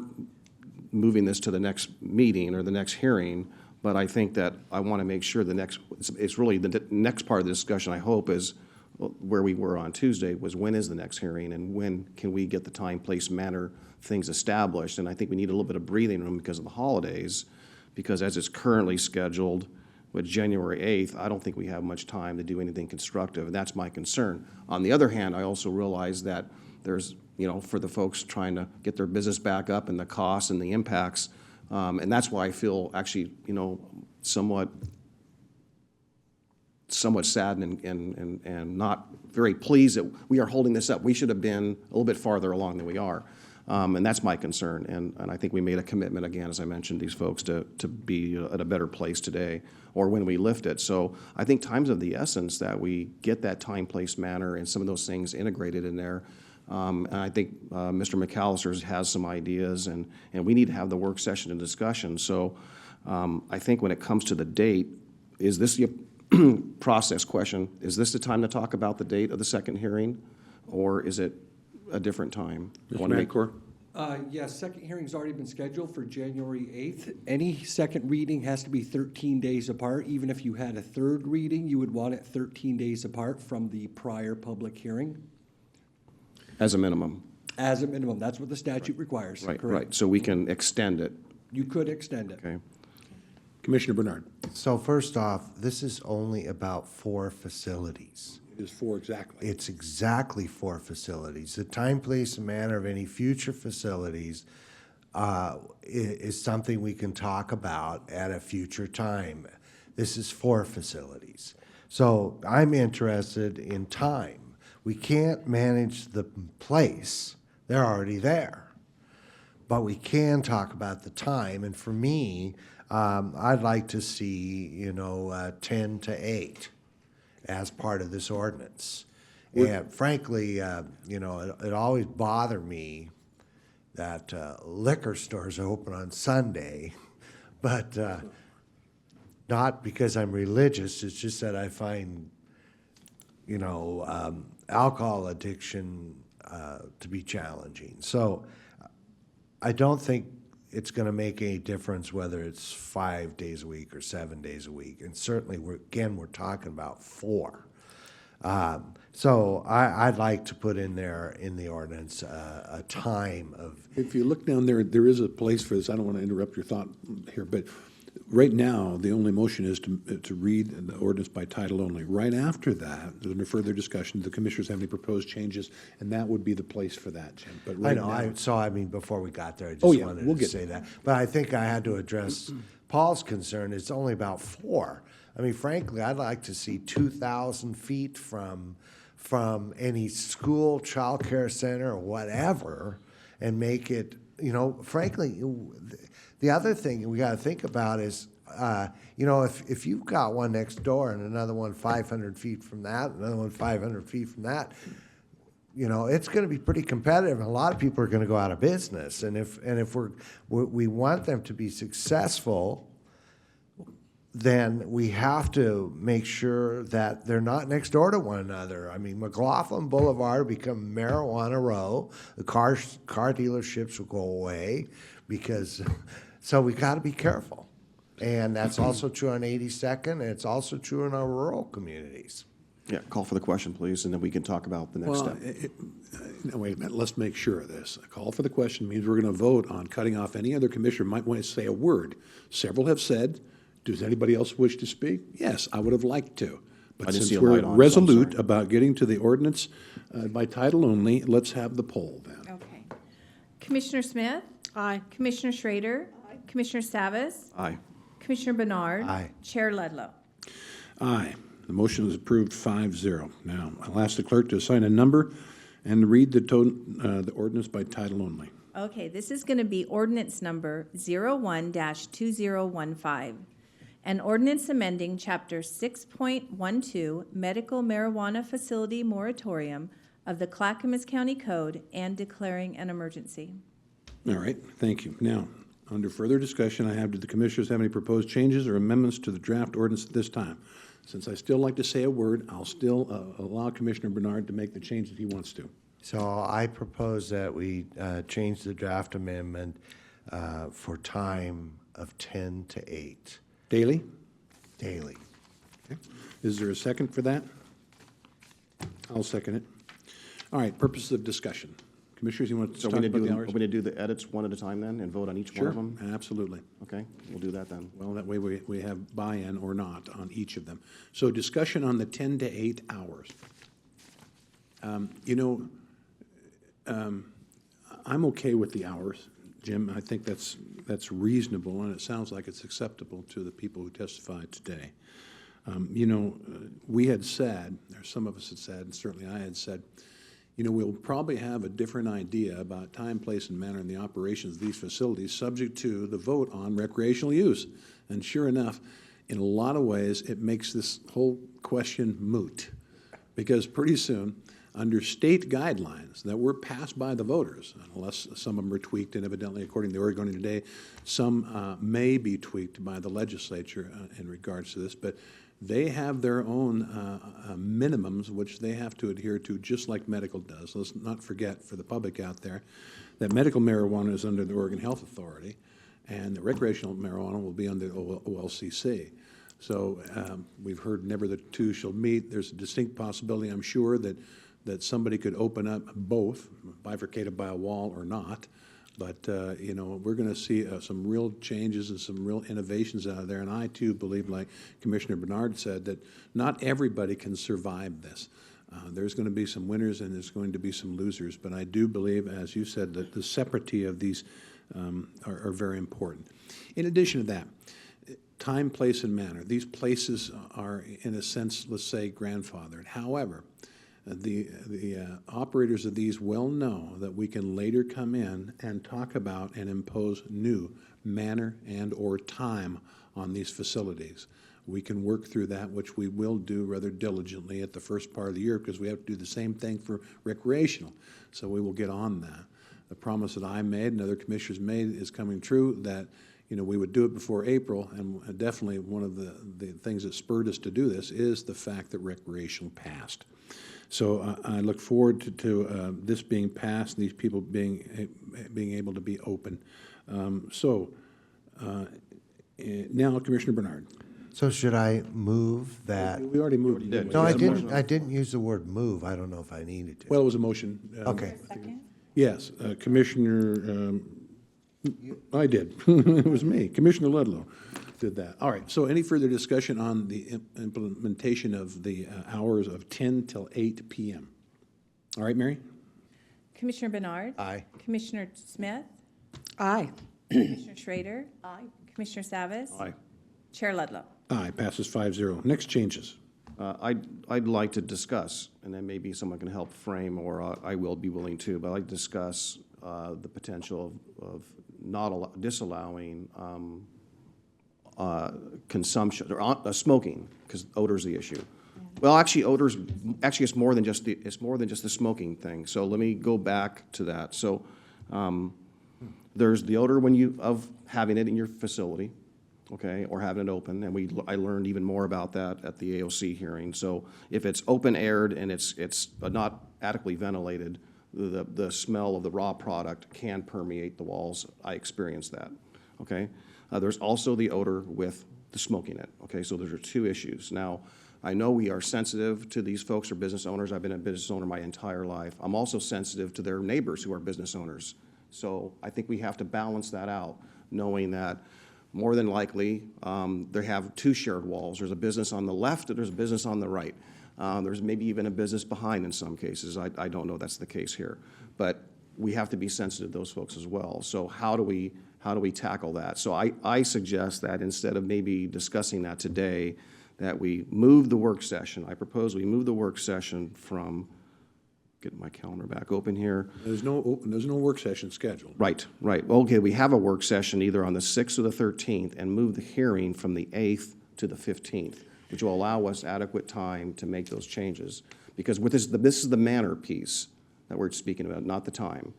moving this to the next meeting or the next hearing, but I think that I want to make sure it's really the next part of the discussion, I hope, is where we were on Tuesday, was when is the next hearing and when can we get the time, place, manner, things established. And I think we need a little bit of breathing room because of the holidays, because as it's currently scheduled with January 8th, I don't think we have much time to do anything constructive, and that's my concern. On the other hand, I also realize that there's, you know, for the folks trying to get their business back up and the costs and the impacts, and that's why I feel actually, you know, somewhat saddened and not very pleased that we are holding this up. We should have been a little bit farther along than we are. And that's my concern. And I think we made a commitment, again, as I mentioned, these folks to be at a better place today or when we lift it. So I think time's of the essence that we get that time, place, manner, and some of those things integrated in there. And I think Mr. McAllister has some ideas, and we need to have the work session and discussion. So I think when it comes to the date, is this the process question? Is this the time to talk about the date of the second hearing, or is it a different time? Mr. Mancor? Yes, second hearing's already been scheduled for January 8th. Any second reading has to be 13 days apart. Even if you had a third reading, you would want it 13 days apart from the prior public hearing. As a minimum. As a minimum, that's what the statute requires. Right, Correct. right. So we can extend it. You could extend it. Okay. Commissioner Bernard. So first off, this is only about 4 facilities. It is 4 exactly. It's exactly 4 facilities. The time, place, and manner of any future facilities is something we can talk about at a future time. This is 4 facilities. So I'm interested in time. We can't manage the place. They're already there. But we can talk about the time. And for me, I'd like to see, 10 to 8 as part of this ordinance. And frankly, it always bothered me that liquor stores are open on Sunday, but not because I'm religious, it's just that I find, alcohol addiction to be challenging. So I don't think it's going to make any difference whether it's 5 days a week or 7 days a week. And certainly, we're talking about 4. So I'd like to put in there in the ordinance a time of. If you look down there, there is a place for this. I don't want to interrupt your thought here, but right now, the only motion is to read the ordinance by title only. Right after that, under further discussion, the commissioners have any proposed changes, and that would be the place for that, Jim. But right now, before we got there, I just we'll wanted to say that. But I think I had to address Paul's concern. It's only about 4. I mean, frankly, I'd like to see 2,000 feet from any school, childcare center, or whatever, and make it, frankly, the other thing we got to think about is, if you've got one next door and another one 500 feet from that, another one 500 feet from that, it's going to be pretty competitive, and a lot of people are going to go out of business. And if we want them to be successful, then we have to make sure that they're not next door to one another. I mean, McLaughlin Boulevard become Marijuana Row. The car dealerships will go away because. So we got to be careful, and that's also true on 82nd, and it's also true in our rural communities. Yeah, call for the question, please, and then we can talk about the next step. No, wait a minute, let's make sure of this. A call for the question means we're going to vote on cutting off any other commissioner might want to say a word. Several have said, does anybody else wish to speak? Yes, I would have liked to. But since we're resolute about getting to the ordinance by title only, let's have the poll then. Okay. Commissioner Smith? Aye. Commissioner Schrader? Aye. Commissioner Savas? Aye. Commissioner Bernard? Aye. Chair Ledlow? Aye. The motion is approved 5-0. Now, I'll ask the clerk to assign a number and read the ordinance by title only. Okay, this is going to be ordinance number 01-2015. An ordinance amending Chapter 6.12 Medical Marijuana Facility Moratorium of the Clackamas County Code and declaring an emergency. All right, thank you. Now, under further discussion, do the commissioners have any proposed changes or amendments to the draft ordinance at this time? Since I still like to say a word, I'll still allow Commissioner Bernard to make the change that he wants to. So I propose that we change the draft amendment for time of 10 to 8. Daily? Daily. Okay. Is there a second for that? I'll second it. All right, purposes of discussion. Commissioners, you want to So talk we about the hours? going to do the edits one at a time then and vote on each one of them? Sure, absolutely. Okay, we'll do that then. Well, that way we have buy-in or not on each of them. So discussion on the 10 to 8 hours. I'm okay with the hours, Jim. I think that's reasonable, and it sounds like it's acceptable to the people who testified today. We had said, or some of us had said, and certainly I had said, we'll probably have a different idea about time, place, and manner in the operations of these facilities subject to the vote on recreational use. And sure enough, in a lot of ways, it makes this whole question moot. Because pretty soon, under state guidelines that were passed by the voters, unless some of them are tweaked, and evidently, according to the Oregon today, some may be tweaked by the legislature in regards to this, but they have their own minimums which they have to adhere to, just like medical does. Let's not forget, for the public out there, that medical marijuana is under the Oregon Health Authority, and the recreational marijuana will be under OLCC. So we've heard never the two shall meet. There's a distinct possibility, I'm sure, that somebody could open up both, bifurcated by a wall or not. But, you know, we're going to see some real changes and some real innovations out of there. And I, too, believe, like Commissioner Bernard said, that not everybody can survive this. There's going to be some winners and there's going to be some losers. But I do believe, as you said, that the separity of these are very important. In addition to that, time, place, and manner. These places are, in a sense, let's say, grandfathered. However, the operators of these well know that we can later come in and talk about and impose new manner and or time on these facilities. We can work through that, which we will do rather diligently at the first part of the year, because we have to do the same thing for recreational. So we will get on that. The promise that I made and other commissioners made is coming true, that we would do it before April, and definitely one of the things that spurred us to do this is the fact that recreational passed. So I look forward to this being passed, and these people being able to be open. Now, Commissioner Bernard. So should I move that? We already moved. No, I didn't use the word move. I don't know if I needed to. Well, it was a motion. Okay. Yes, Commissioner, I did. It was me. Commissioner Ludlow did that. All right, so any further discussion on the implementation of the hours of 10 till 8 p.m.? All right, Mary? Commissioner Bernard? Aye. Commissioner Smith? Aye. Commissioner Schrader? Aye. Commissioner Savas? Aye. Chair Ludlow? Aye, passes 5-0. Next changes. I'd like to discuss, and then maybe someone can help frame, or I will be willing to, but I'd like to discuss the potential of not disallowing consumption or smoking, because odor's the issue. Well, actually, it's more than just the smoking thing. So let me go back to that. So there's the odor of having it in your facility, okay, or having it open, and I learned even more about that at the AOC hearing. So if it's open-aired and it's not adequately ventilated, the smell of the raw product can permeate the walls. I experienced that, okay? There's also the odor with the smoking it, okay? So those are two issues. Now, I know we are sensitive to these folks who are business owners. I've been a business owner my entire life. I'm also sensitive to their neighbors who are business owners. So I think we have to balance that out, knowing that more than likely, they have two shared walls. There's a business on the left, and there's a business on the right. There's maybe even a business behind in some cases. I don't know that's the case here. But we have to be sensitive to those folks as well. So how do we tackle that? So I suggest that instead of maybe discussing that today, that we move the work session. I propose we move the work session from, get my calendar back open here. There's no work session scheduled. Right. Okay, we have a work session either on the 6th or the 13th, and move the hearing from the 8th to the 15th, which will allow us adequate time to make those changes. Because this is the manner piece that we're speaking about, not the time.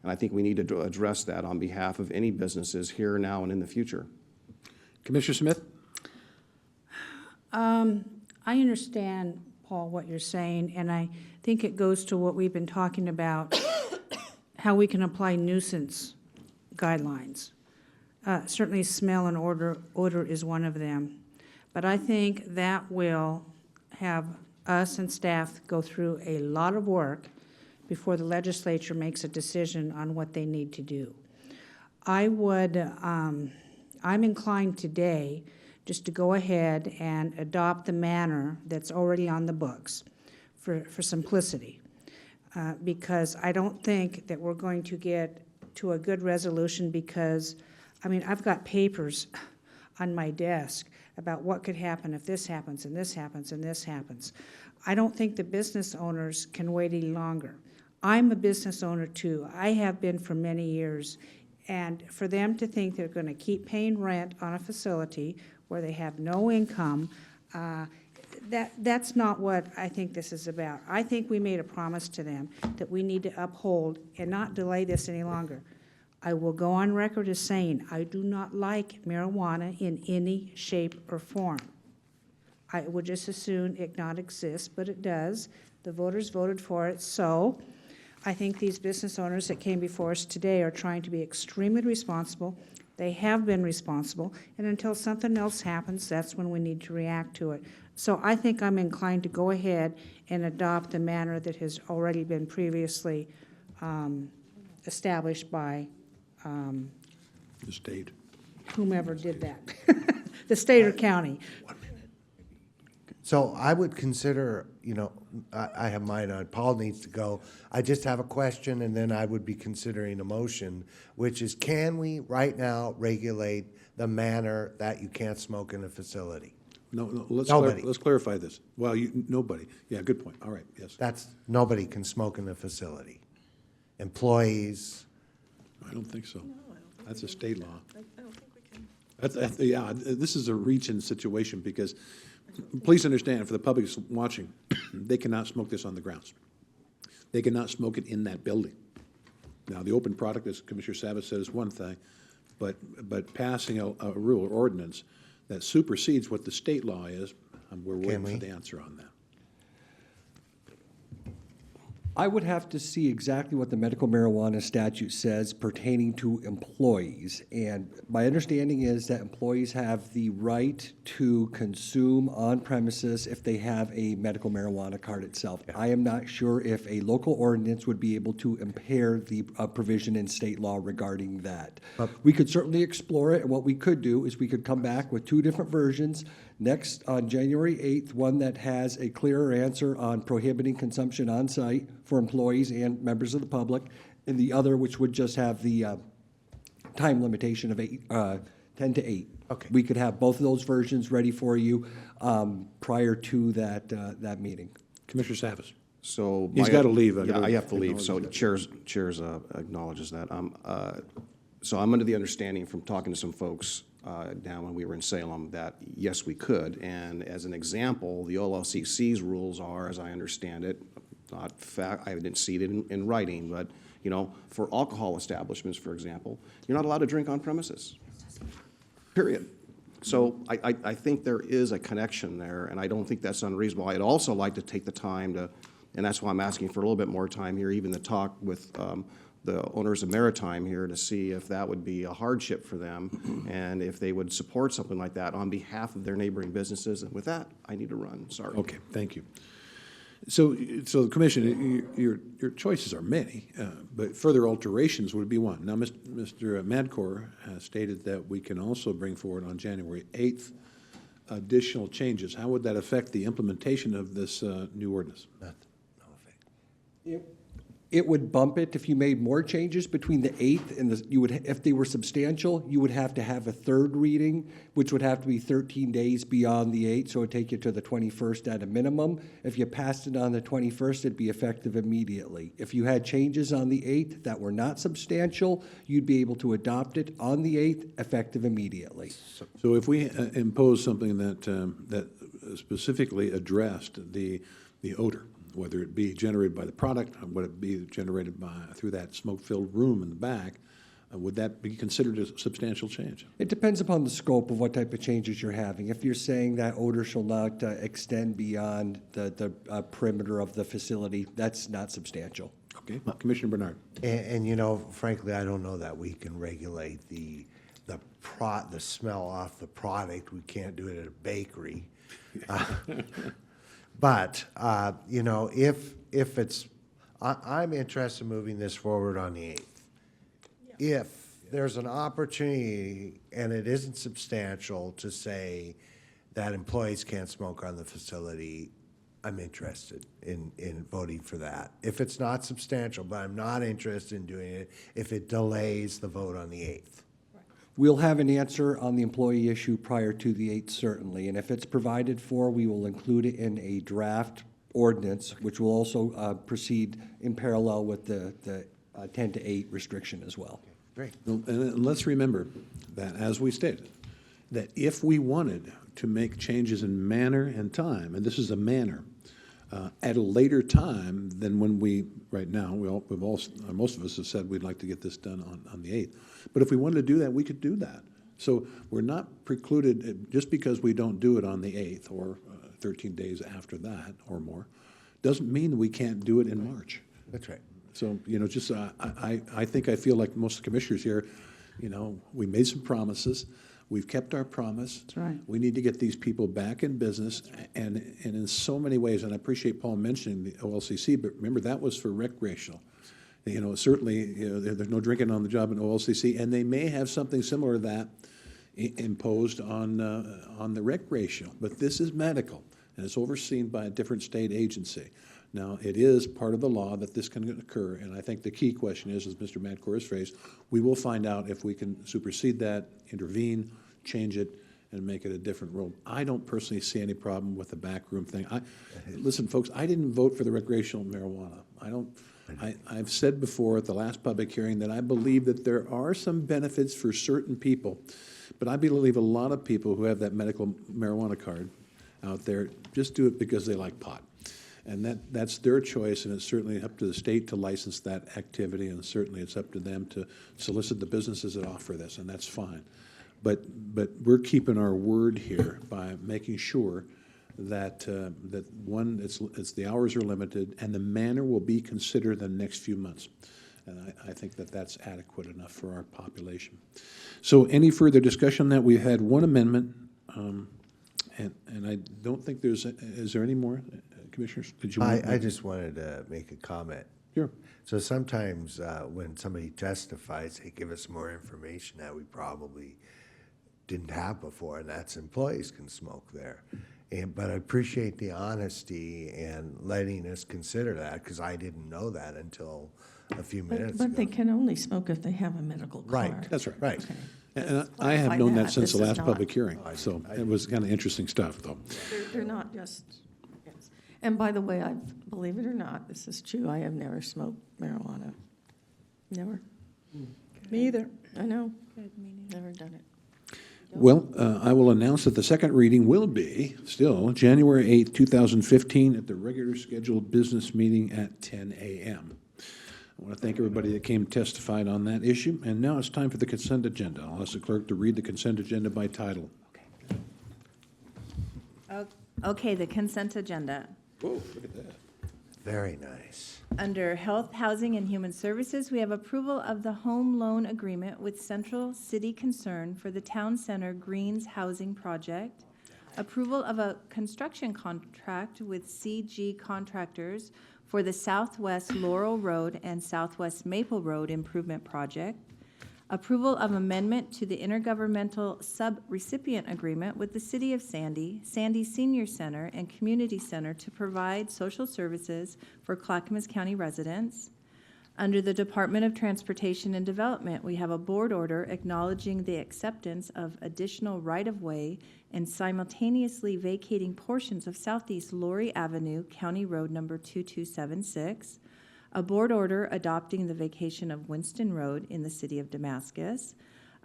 And I think we need to address that on behalf of any businesses here, now, and in the future. Commissioner Smith? I understand, Paul, what you're saying, and I think it goes to what we've been talking about, how we can apply nuisance guidelines. Certainly smell and odor is one of them. But I think that will have us and staff go through a lot of work before the legislature makes a decision on what they need to do. I'm inclined today just to go ahead and adopt the manner that's already on the books for simplicity. Because I don't think that we're going to get to a good resolution, because, I've got papers on my desk about what could happen if this happens and this happens and this happens. I don't think the business owners can wait any longer. I'm a business owner too. I have been for many years. And for them to think they're going to keep paying rent on a facility where they have no income, that's not what I think this is about. I think we made a promise to them that we need to uphold and not delay this any longer. I will go on record as saying I do not like marijuana in any shape or form. I would just as soon it not exist, but it does. The voters voted for it, so I think these business owners that came before us today are trying to be extremely responsible. They have been responsible, and until something else happens, that's when we need to react to it. So I think I'm inclined to go ahead and adopt the manner that has already been previously established by The state. whomever did that, the state or county. So I would consider, I have mine on, Paul needs to go. I just have a question, and then I would be considering a motion, which is, can we right now regulate the manner that you can't smoke in a facility? No, Nobody. let's clarify this. Well, nobody. Yeah, good point. All right, yes. Nobody can smoke in a facility. Employees. I don't think so. That's a state law. I don't think we can. Yeah, this is a reach-in situation because, please understand, for the public watching, they cannot smoke this on the grounds. They cannot smoke it in that building. Now, the open product, as Commissioner Savage said, is one thing, but passing a rule or ordinance that supersedes what the state law is, we're waiting for the answer on that. I would have to see exactly what the medical marijuana statute says pertaining to employees. And my understanding is that employees have the right to consume on premises if they have a medical marijuana card itself. I am not sure if a local ordinance would be able to impair the provision in state law regarding that. We could certainly explore it, and what we could do is we could come back with two different versions. Next, on January 8th, one that has a clearer answer on prohibiting consumption on site for employees and members of the public, and the other which would just have the time limitation of 10 to 8. Okay. We could have both of those versions ready for you prior to that meeting. Commissioner Savage. So He's got to leave. Yeah, I have to leave, so chairs acknowledges that. So I'm under the understanding from talking to some folks down when we were in Salem that, yes, we could. And as an example, the OLCC's rules are, as I understand it, not fact, I didn't see it in writing, but, for alcohol establishments, for example, you're not allowed to drink on premises, period. So I think there is a connection there, and I don't think that's unreasonable. I'd also like to take the time to, and that's why I'm asking for a little bit more time here, even to talk with the owners of Maritime here to see if that would be a hardship for them and if they would support something like that on behalf of their neighboring businesses. And with that, I need to run, sorry. Okay, thank you. So Commissioner, your choices are many, but further alterations would be one. Now, Mr. Madcore has stated that we can also bring forward on January 8th additional changes. How would that affect the implementation of this new ordinance? No effect. It would bump it if you made more changes between the 8th and if they were substantial, you would have to have a third reading, which would have to be 13 days beyond the 8th, so it would take you to the 21st at a minimum. If you passed it on the 21st, it'd be effective immediately. If you had changes on the 8th that were not substantial, you'd be able to adopt it on the 8th, effective immediately. So if we impose something that specifically addressed the odor, whether it be generated by the product, or would it be generated through that smoke-filled room in the back, would that be considered a substantial change? It depends upon the scope of what type of changes you're having. If you're saying that odor shall not extend beyond the perimeter of the facility, that's not substantial. Okay, Commissioner Bernard. And frankly, I don't know that we can regulate the smell off the product. We can't do it at a bakery. But, if it's, I'm interested in moving this forward on the 8th. If there's an opportunity, and it isn't substantial, to say that employees can't smoke on the facility, I'm interested in voting for that. If it's not substantial, but I'm not interested in doing it if it delays the vote on the 8th. We'll have an answer on the employee issue prior to the 8th, certainly. And if it's provided for, we will include it in a draft ordinance, which will also proceed in parallel with the 10 to 8 restriction as well. Great. And let's remember that, as we stated, that if we wanted to make changes in manner and time, and this is a manner, at a later time than when right now, most of us have said we'd like to get this done on the 8th. But if we wanted to do that, we could do that. So we're not precluded, just because we don't do it on the 8th or 13 days after that or more, doesn't mean we can't do it in March. That's right. So, just, I think I feel like most commissioners here, we made some promises. We've kept our promise. That's right. We need to get these people back in business, and in so many ways, and I appreciate Paul mentioning the OLCC, but remember, that was for recreational. Certainly, there's no drinking on the job in OLCC, and they may have something similar to that imposed on the recreational, but this is medical, and it's overseen by a different state agency. Now, it is part of the law that this can occur, and I think the key question is, as Mr. Madcore has phrased, we will find out if we can supersede that, intervene, change it, and make it a different rule. I don't personally see any problem with the backroom thing. Listen, folks, I didn't vote for the recreational marijuana. I've said before at the last public hearing that I believe that there are some benefits for certain people, but I believe a lot of people who have that medical marijuana card out there just do it because they like pot. And that's their choice, and it's certainly up to the state to license that activity, and certainly it's up to them to solicit the businesses that offer this, and that's fine. But we're keeping our word here by making sure that it's the hours are limited, and the manner will be considered in the next few months. And I think that's adequate enough for our population. So any further discussion on that? We had one amendment, and I don't think is there any more? Commissioners, did you want I just wanted to make a comment. Sure. So sometimes when somebody testifies, they give us more information that we probably didn't have before, and that's employees can smoke there. But I appreciate the honesty and letting us consider that, because I didn't know that until a few minutes ago. But they can only smoke if they have a medical card. Right, That's right. right. Okay. And I have known that since the This is last not- public hearing, so it was kind of interesting stuff, though. They're not just, yes. And by the way, believe it or not, this is true, I have never smoked marijuana. Never. Me either. I know. Never done it. Well, I will announce that the second reading will be still January 8th, 2015, at the regular scheduled business meeting at 10 a.m. I want to thank everybody that came testified on that issue, and now it's time for the consent agenda. I'll ask the clerk to read the consent agenda by title. Okay, the consent agenda. Whoa, look at that. Very nice. Under Health, Housing, and Human Services, we have approval of the home loan agreement with Central City Concern for the Town Center Greens Housing Project, approval of a construction contract with CG Contractors for the Southwest Laurel Road and Southwest Maple Road Improvement Project, approval of amendment to the Intergovernmental Sub-Recipient Agreement with the City of Sandy, Sandy Senior Center, and Community Center to provide social services for Clackamas County residents. Under the Department of Transportation and Development, we have a board order acknowledging the acceptance of additional right-of-way and simultaneously vacating portions of Southeast Laurie Avenue, County Road number 2276, a board order adopting the vacation of Winston Road in the city of Damascus,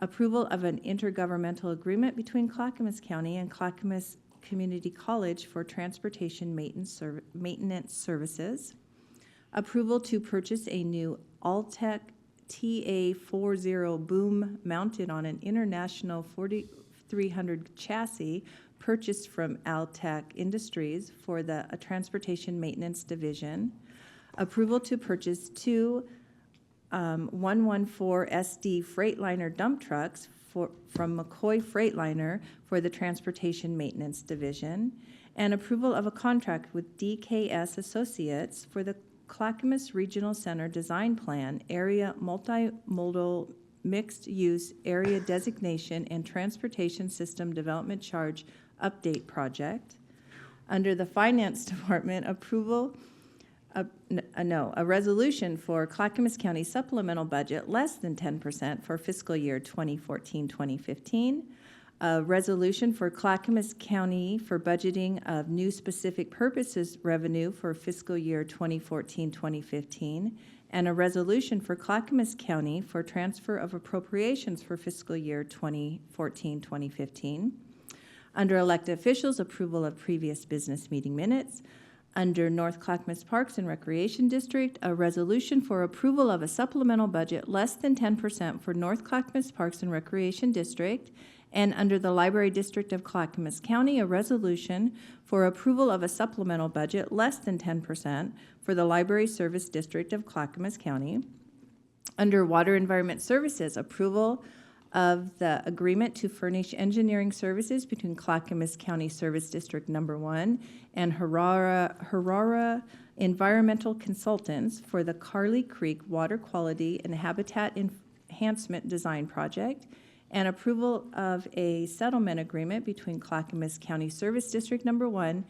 approval of an intergovernmental agreement between Clackamas County and Clackamas Community College for transportation maintenance services, approval to purchase a new Altec TA40 boom mounted on an International 4300 chassis purchased from Altec Industries for the Transportation Maintenance Division, approval to purchase two 114 SD Freightliner dump trucks from McCoy Freightliner for the Transportation Maintenance Division, and approval of a contract with DKS Associates for the Clackamas Regional Center Design Plan, Area Multimodal Mixed-Use Area Designation and Transportation System Development Charge Update Project. Under the Finance Department, a resolution for Clackamas County supplemental budget less than 10% for fiscal year 2014-2015. A resolution for Clackamas County for budgeting of new specific purposes revenue for fiscal year 2014-2015. And a resolution for Clackamas County for transfer of appropriations for fiscal year 2014-2015. Under elected officials, approval of previous business meeting minutes. Under North Clackamas Parks and Recreation District, a resolution for approval of a supplemental budget less than 10% for North Clackamas Parks and Recreation District, And under the Library District of Clackamas County, a resolution for approval of a supplemental budget less than 10% for the Library Service District of Clackamas County. Under Water Environment Services, approval of the agreement to furnish engineering services between Clackamas County Service District Number 1 and Harara Environmental Consultants for the Carly Creek Water Quality and Habitat Enhancement Design Project, and approval of a settlement agreement between Clackamas County Service District Number 1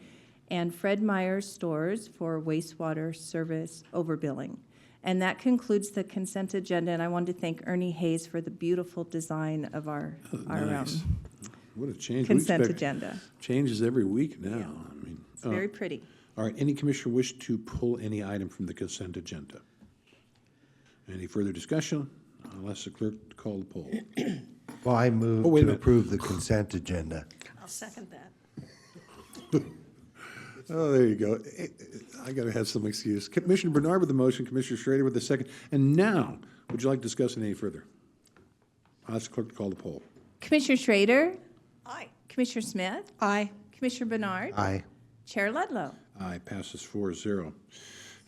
and Fred Meyer's Stores for wastewater service overbilling. And that concludes the consent agenda, and I wanted to thank Ernie Hayes for the beautiful design of our Nice. What a change. We consent expect agenda. Changes every week now. I mean, It's very pretty. all right, any commissioner wish to pull any item from the consent agenda? Any further discussion? I'll ask the clerk to call the poll. Well, I move Oh, wait a to minute. approve the consent agenda. I'll second that. Oh, there you go. I gotta have some excuse. Commissioner Bernard with the motion, Commissioner Schrader with the second. And now, would you like to discuss it any further? I'll ask the clerk to call the poll. Commissioner Schrader? Aye. Commissioner Smith? Aye. Commissioner Bernard? Aye. Chair Ludlow? Aye, passes 4-0.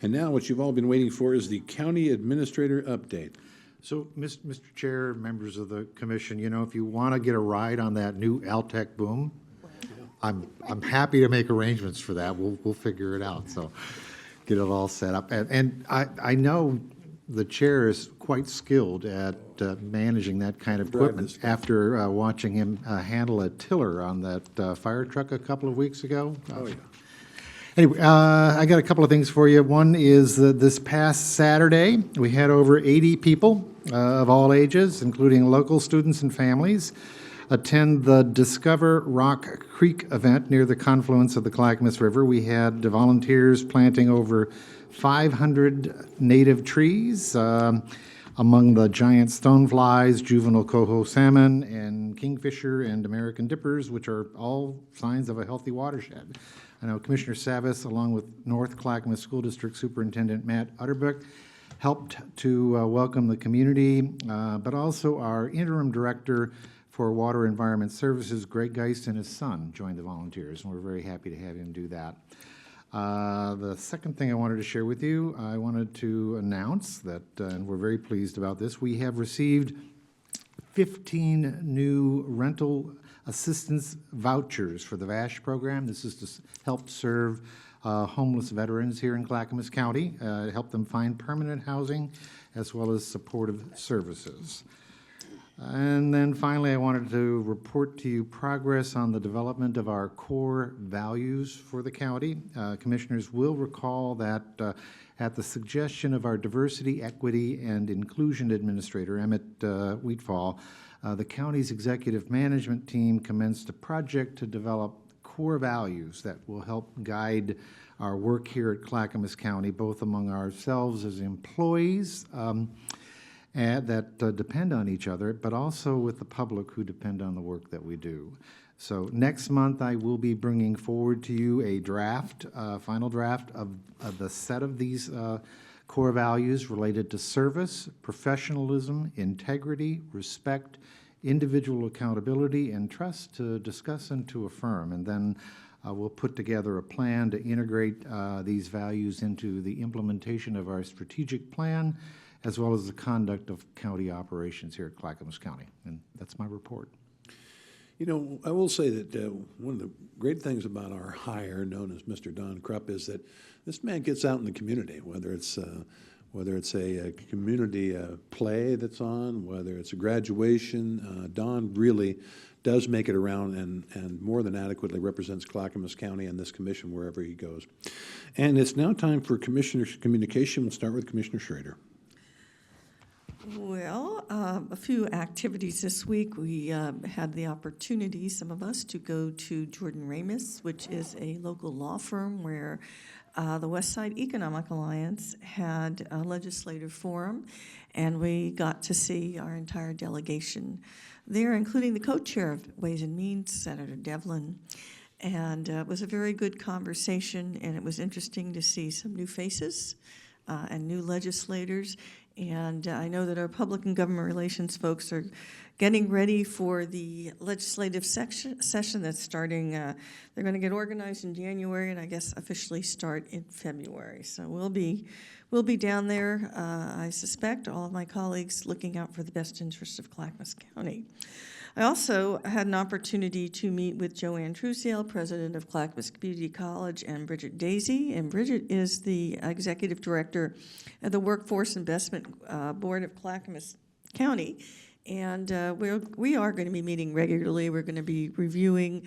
And now, what you've all been waiting for is the county administrator update. So, Mr. Chair, members of the commission, you know, if you want to get a ride on that new Altec boom, I'm happy to make arrangements for that. We'll figure it out. So, get it all set up. And I know the chair is quite skilled at managing that kind of equipment after watching him handle a tiller on that fire truck a couple of weeks ago. Oh, yeah. Anyway, I got a couple of things for you. One is that this past Saturday, we had over 80 people of all ages, including local students and families, attend the Discover Rock Creek event near the confluence of the Clackamas River. We had volunteers planting over 500 native trees, among the giant stoneflies, juvenile coho salmon, and kingfisher and American dippers, which are all signs of a healthy watershed. I know Commissioner Savas, along with North Clackamas School District Superintendent Matt Utterbeck, helped to welcome the community, but also our interim director for Water Environment Services, Greg Geist, and his son joined the volunteers, and we're very happy to have him do that. The second thing I wanted to share with you, I wanted to announce that, and we're very pleased about this, we have received 15 new rental assistance vouchers for the VASH program. This is to help serve homeless veterans here in Clackamas County, help them find permanent housing as well as supportive services. And then finally, I wanted to report to you progress on the development of our core values for the county. Commissioners will recall that at the suggestion of our Diversity, Equity, and Inclusion Administrator, Emmett Wheatfall, the county's executive management team commenced a project to develop core values that will help guide our work here at Clackamas County, both among ourselves as employees that depend on each other, but also with the public who depend on the work that we do. So next month, I will be bringing forward to you a draft, final draft of the set of these core values related to service, professionalism, integrity, respect, individual accountability, and trust to discuss and to affirm. And then we'll put together a plan to integrate these values into the implementation of our strategic plan, as well as the conduct of county operations here at Clackamas County. And that's my report. You know, I will say that one of the great things about our hire, known as Mr. Don Krupp, is that this man gets out in the community, whether it's a community play that's on, whether it's a graduation. Don really does make it around and more than adequately represents Clackamas County and this commission wherever he goes. And it's now time for commissioner's communication. We'll start with Commissioner Schrader. Well, a few activities this week. We had the opportunity, some of us, to go to Jordan Ramus, which is a local law firm where the West Side Economic Alliance had a legislative forum, and we got to see our entire delegation there, including the co-chair of Ways and Means, Senator Devlin. And it was a very good conversation, and it was interesting to see some new faces and new legislators. And I know that our public and government relations folks are getting ready for the legislative session that's starting. They're going to get organized in January, and I guess officially start in February. So we'll be down there. I suspect all of my colleagues looking out for the best interest of Clackamas County. I also had an opportunity to meet with Joanne Truesdale, president of Clackamas Community College, and Bridget Daisy. And Bridget is the executive director of the Workforce Investment Board of Clackamas County. And we are going to be meeting regularly. We're going to be reviewing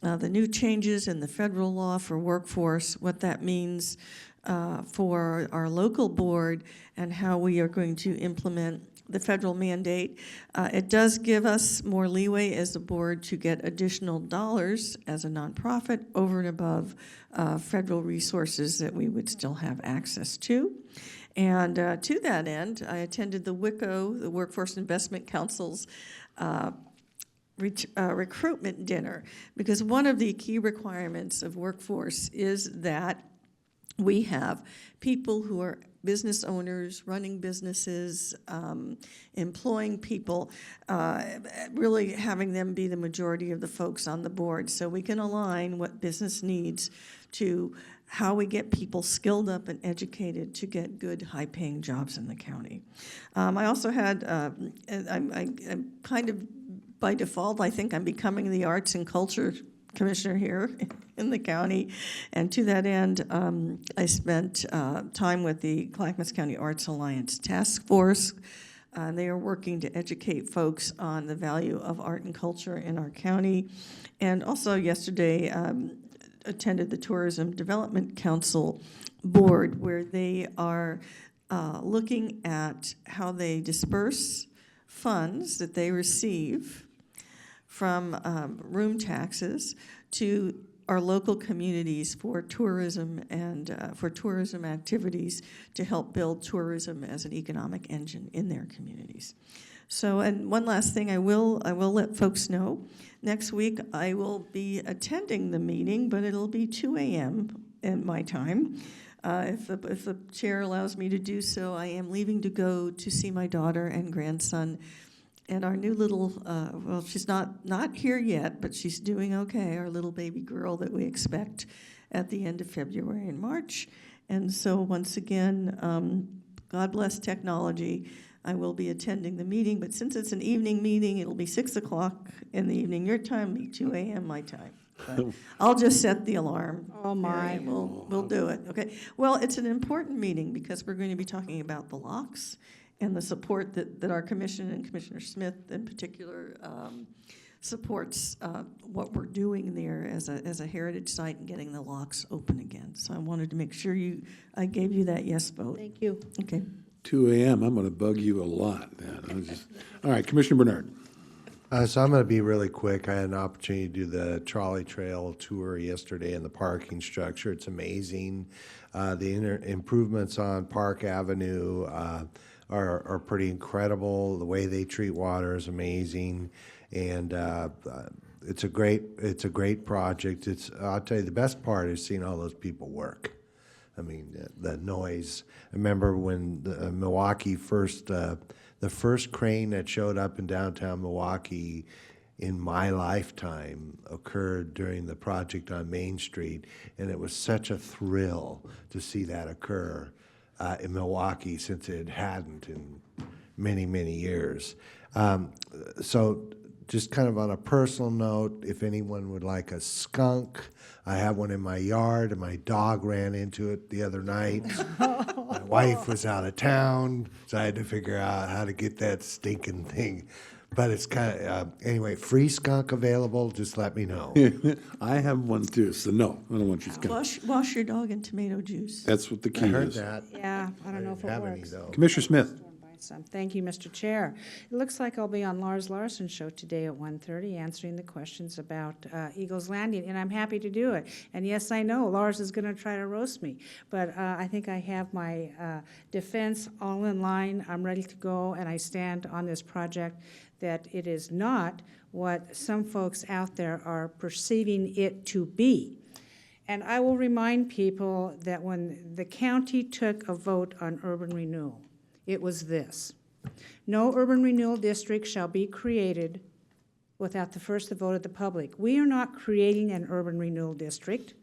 the new changes in the federal law for workforce, what that means for our local board, and how we are going to implement the federal mandate. It does give us more leeway as a board to get additional dollars as a nonprofit over and above federal resources that we would still have access to. And to that end, I attended the WICO, the Workforce Investment Council's recruitment dinner, because one of the key requirements of workforce is that we have people who are business owners, running businesses, employing people, really having them be the majority of the folks on the board, so we can align what business needs to how we get people skilled up and educated to get good, high-paying jobs in the county. I also had, I'm kind of, by default, I think I'm becoming the Arts and Culture Commissioner here in the county, and to that end, I spent time with the Clackamas County Arts Alliance Task Force. They are working to educate folks on the value of art and culture in our county. And also yesterday, attended the Tourism Development Council board, where they are looking at how they disperse funds that they receive from room taxes to our local communities for tourism and for tourism activities to help build tourism as an economic engine in their communities. So, and one last thing I will let folks know. Next week I will be attending the meeting, but it'll be 2 a.m. at my time. If the chair allows me to do so, I am leaving to go to see my daughter and grandson and our new little, well, she's not here yet, but she's doing okay, our little baby girl that we expect at the end of February and March. And so once again, God bless technology. I will be attending the meeting, but since it's an evening meeting, it'll be 6 o'clock in the evening your time, be 2 a.m. my time. But I'll just set the alarm. Oh, my. And we'll do it, okay? Well, it's an important meeting because we're going to be talking about the locks and the support that our commission and Commissioner Smith in particular supports what we're doing there as a heritage site and getting the locks open again. So I wanted to make sure I gave you that yes vote. Thank you. Okay. 2 a.m., I'm going to bug you a lot. All right, Commissioner Bernard. So I'm going to be really quick. I had an opportunity to do the trolley trail tour yesterday in the parking structure. It's amazing. The improvements on Park Avenue are pretty incredible. The way they treat water is amazing, and it's a great project. I'll tell you, the best part is seeing all those people work. I mean, the noise. I remember when Milwaukee first, the first crane that showed up in downtown Milwaukee in my lifetime occurred during the project on Main Street, and it was such a thrill to see that occur in Milwaukee, since it hadn't in many, many years. So just kind of on a personal note, if anyone would like a skunk, I have one in my yard, and my dog ran into it the other night. My wife was out of town, so I had to figure out how to get that stinking thing. But it's kind of, anyway, free skunk available, just let me know. I have one too, so no, I don't want you to. Wash your dog in tomato juice. That's what the key I heard is. that. Yeah, I don't know if didn't it have any, works. though. Commissioner Smith. Thank you, Mr. Chair. It looks like I'll be on Lars Larson's show today at 1:30 answering the questions about Eagles Landing, and I'm happy to do it. And yes, I know Lars is going to try to roast me, but I think I have my defense all in line. I'm ready to go, and I stand on this project that it is not what some folks out there are perceiving it to be. And I will remind people that when the county took a vote on urban renewal, it was this. No urban renewal district shall be created without the first vote of the public. We are not creating an urban renewal district.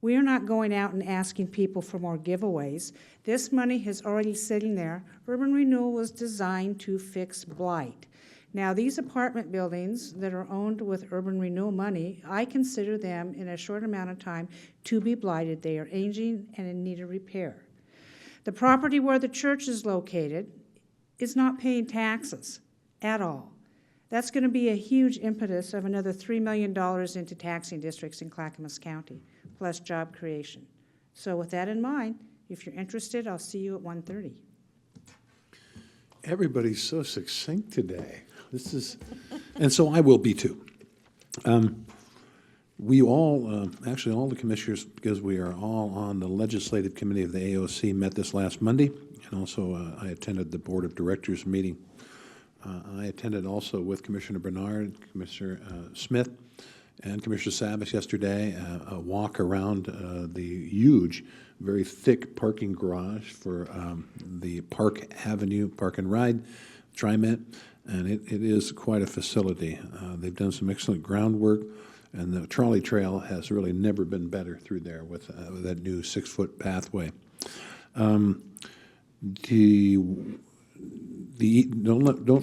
We are not going out and asking people for more giveaways. This money is already sitting there. Urban renewal was designed to fix blight. Now, these apartment buildings that are owned with urban renewal money, I consider them in a short amount of time to be blighted. They are aging and in need of repair. The property where the church is located is not paying taxes at all. That's going to be a huge impetus of another $3 million into taxing districts in Clackamas County, plus job creation. So with that in mind, if you're interested, I'll see you at 1:30. Everybody's so succinct today. This is, and so I will be too. We all, actually all the commissioners, because we are all on the legislative committee of the AOC, met this last Monday, and also I attended the board of directors meeting. I attended also with Commissioner Bernard, Commissioner Smith, and Commissioner Savas yesterday, a walk around the huge, very thick parking garage for the Park Avenue Park and Ride TriMet, and it is quite a facility. They've done some excellent groundwork, and the trolley trail has really never been better through there with that new 6-foot pathway. Don't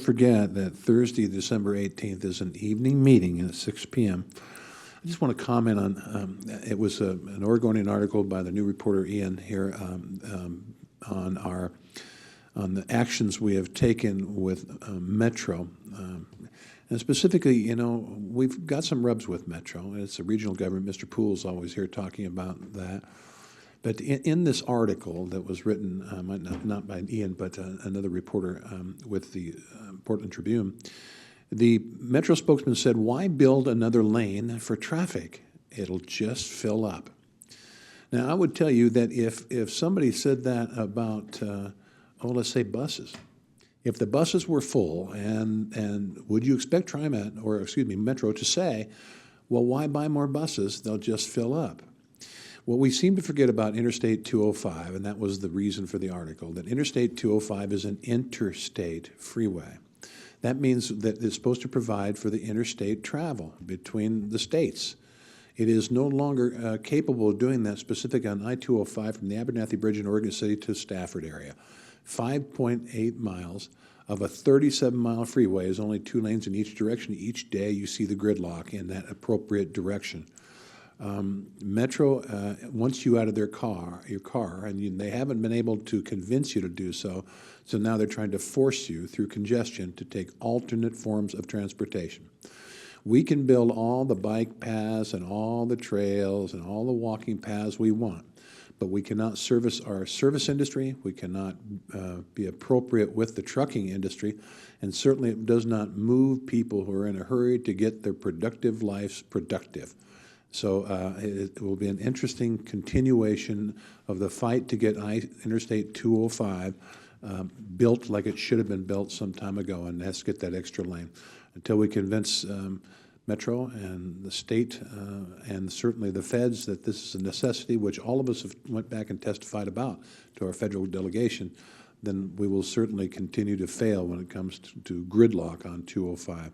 forget that Thursday, December 18th is an evening meeting at 6 p.m. I just want to comment on, it was an Oregonian article by the new reporter Ian here on the actions we have taken with Metro. And specifically, you know, we've got some rubs with Metro, and it's a regional government. Mr. Poole's always here talking about that. But in this article that was written, not by Ian, but another reporter with the Portland Tribune, the Metro spokesman said, "Why build another lane for traffic? It'll just fill up." Now, I would tell you that if somebody said that about, let's say buses, if the buses were full, and would you expect Metro to say, well, why buy more buses? They'll just fill up. What we seem to forget about Interstate 205, and that was the reason for the article, that Interstate 205 is an interstate freeway. That means that it's supposed to provide for the interstate travel between the states. It is no longer capable of doing that specific on I-205 from the Abernathy Bridge in Oregon City to Stafford area. 5.8 miles of a 37-mile freeway is only 2 lanes in each direction. Each day you see the gridlock in that appropriate direction. Metro wants you out of your car, and they haven't been able to convince you to do so, so now they're trying to force you through congestion to take alternate forms of transportation. We can build all the bike paths and all the trails and all the walking paths we want, but we cannot service our service industry, we cannot be appropriate with the trucking industry, and certainly it does not move people who are in a hurry to get their productive lives productive. So it will be an interesting continuation of the fight to get Interstate 205 built like it should have been built some time ago, and let's get that extra lane. Until we convince Metro and the state and certainly the feds that this is a necessity, which all of us have went back and testified about to our federal delegation, then we will certainly continue to fail when it comes to gridlock on 205.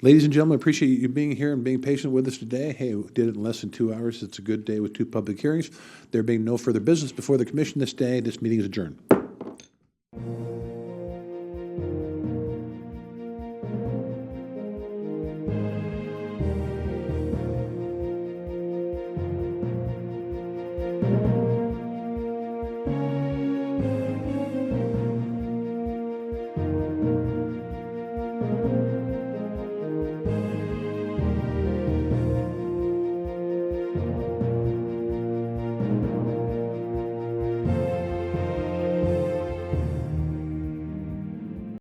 Ladies and gentlemen, I appreciate you being here and being patient with us today. Hey, we did it in less than 2 hours. It's a good day with 2 public hearings. There being no further business before the commission this day, this meeting is adjourned.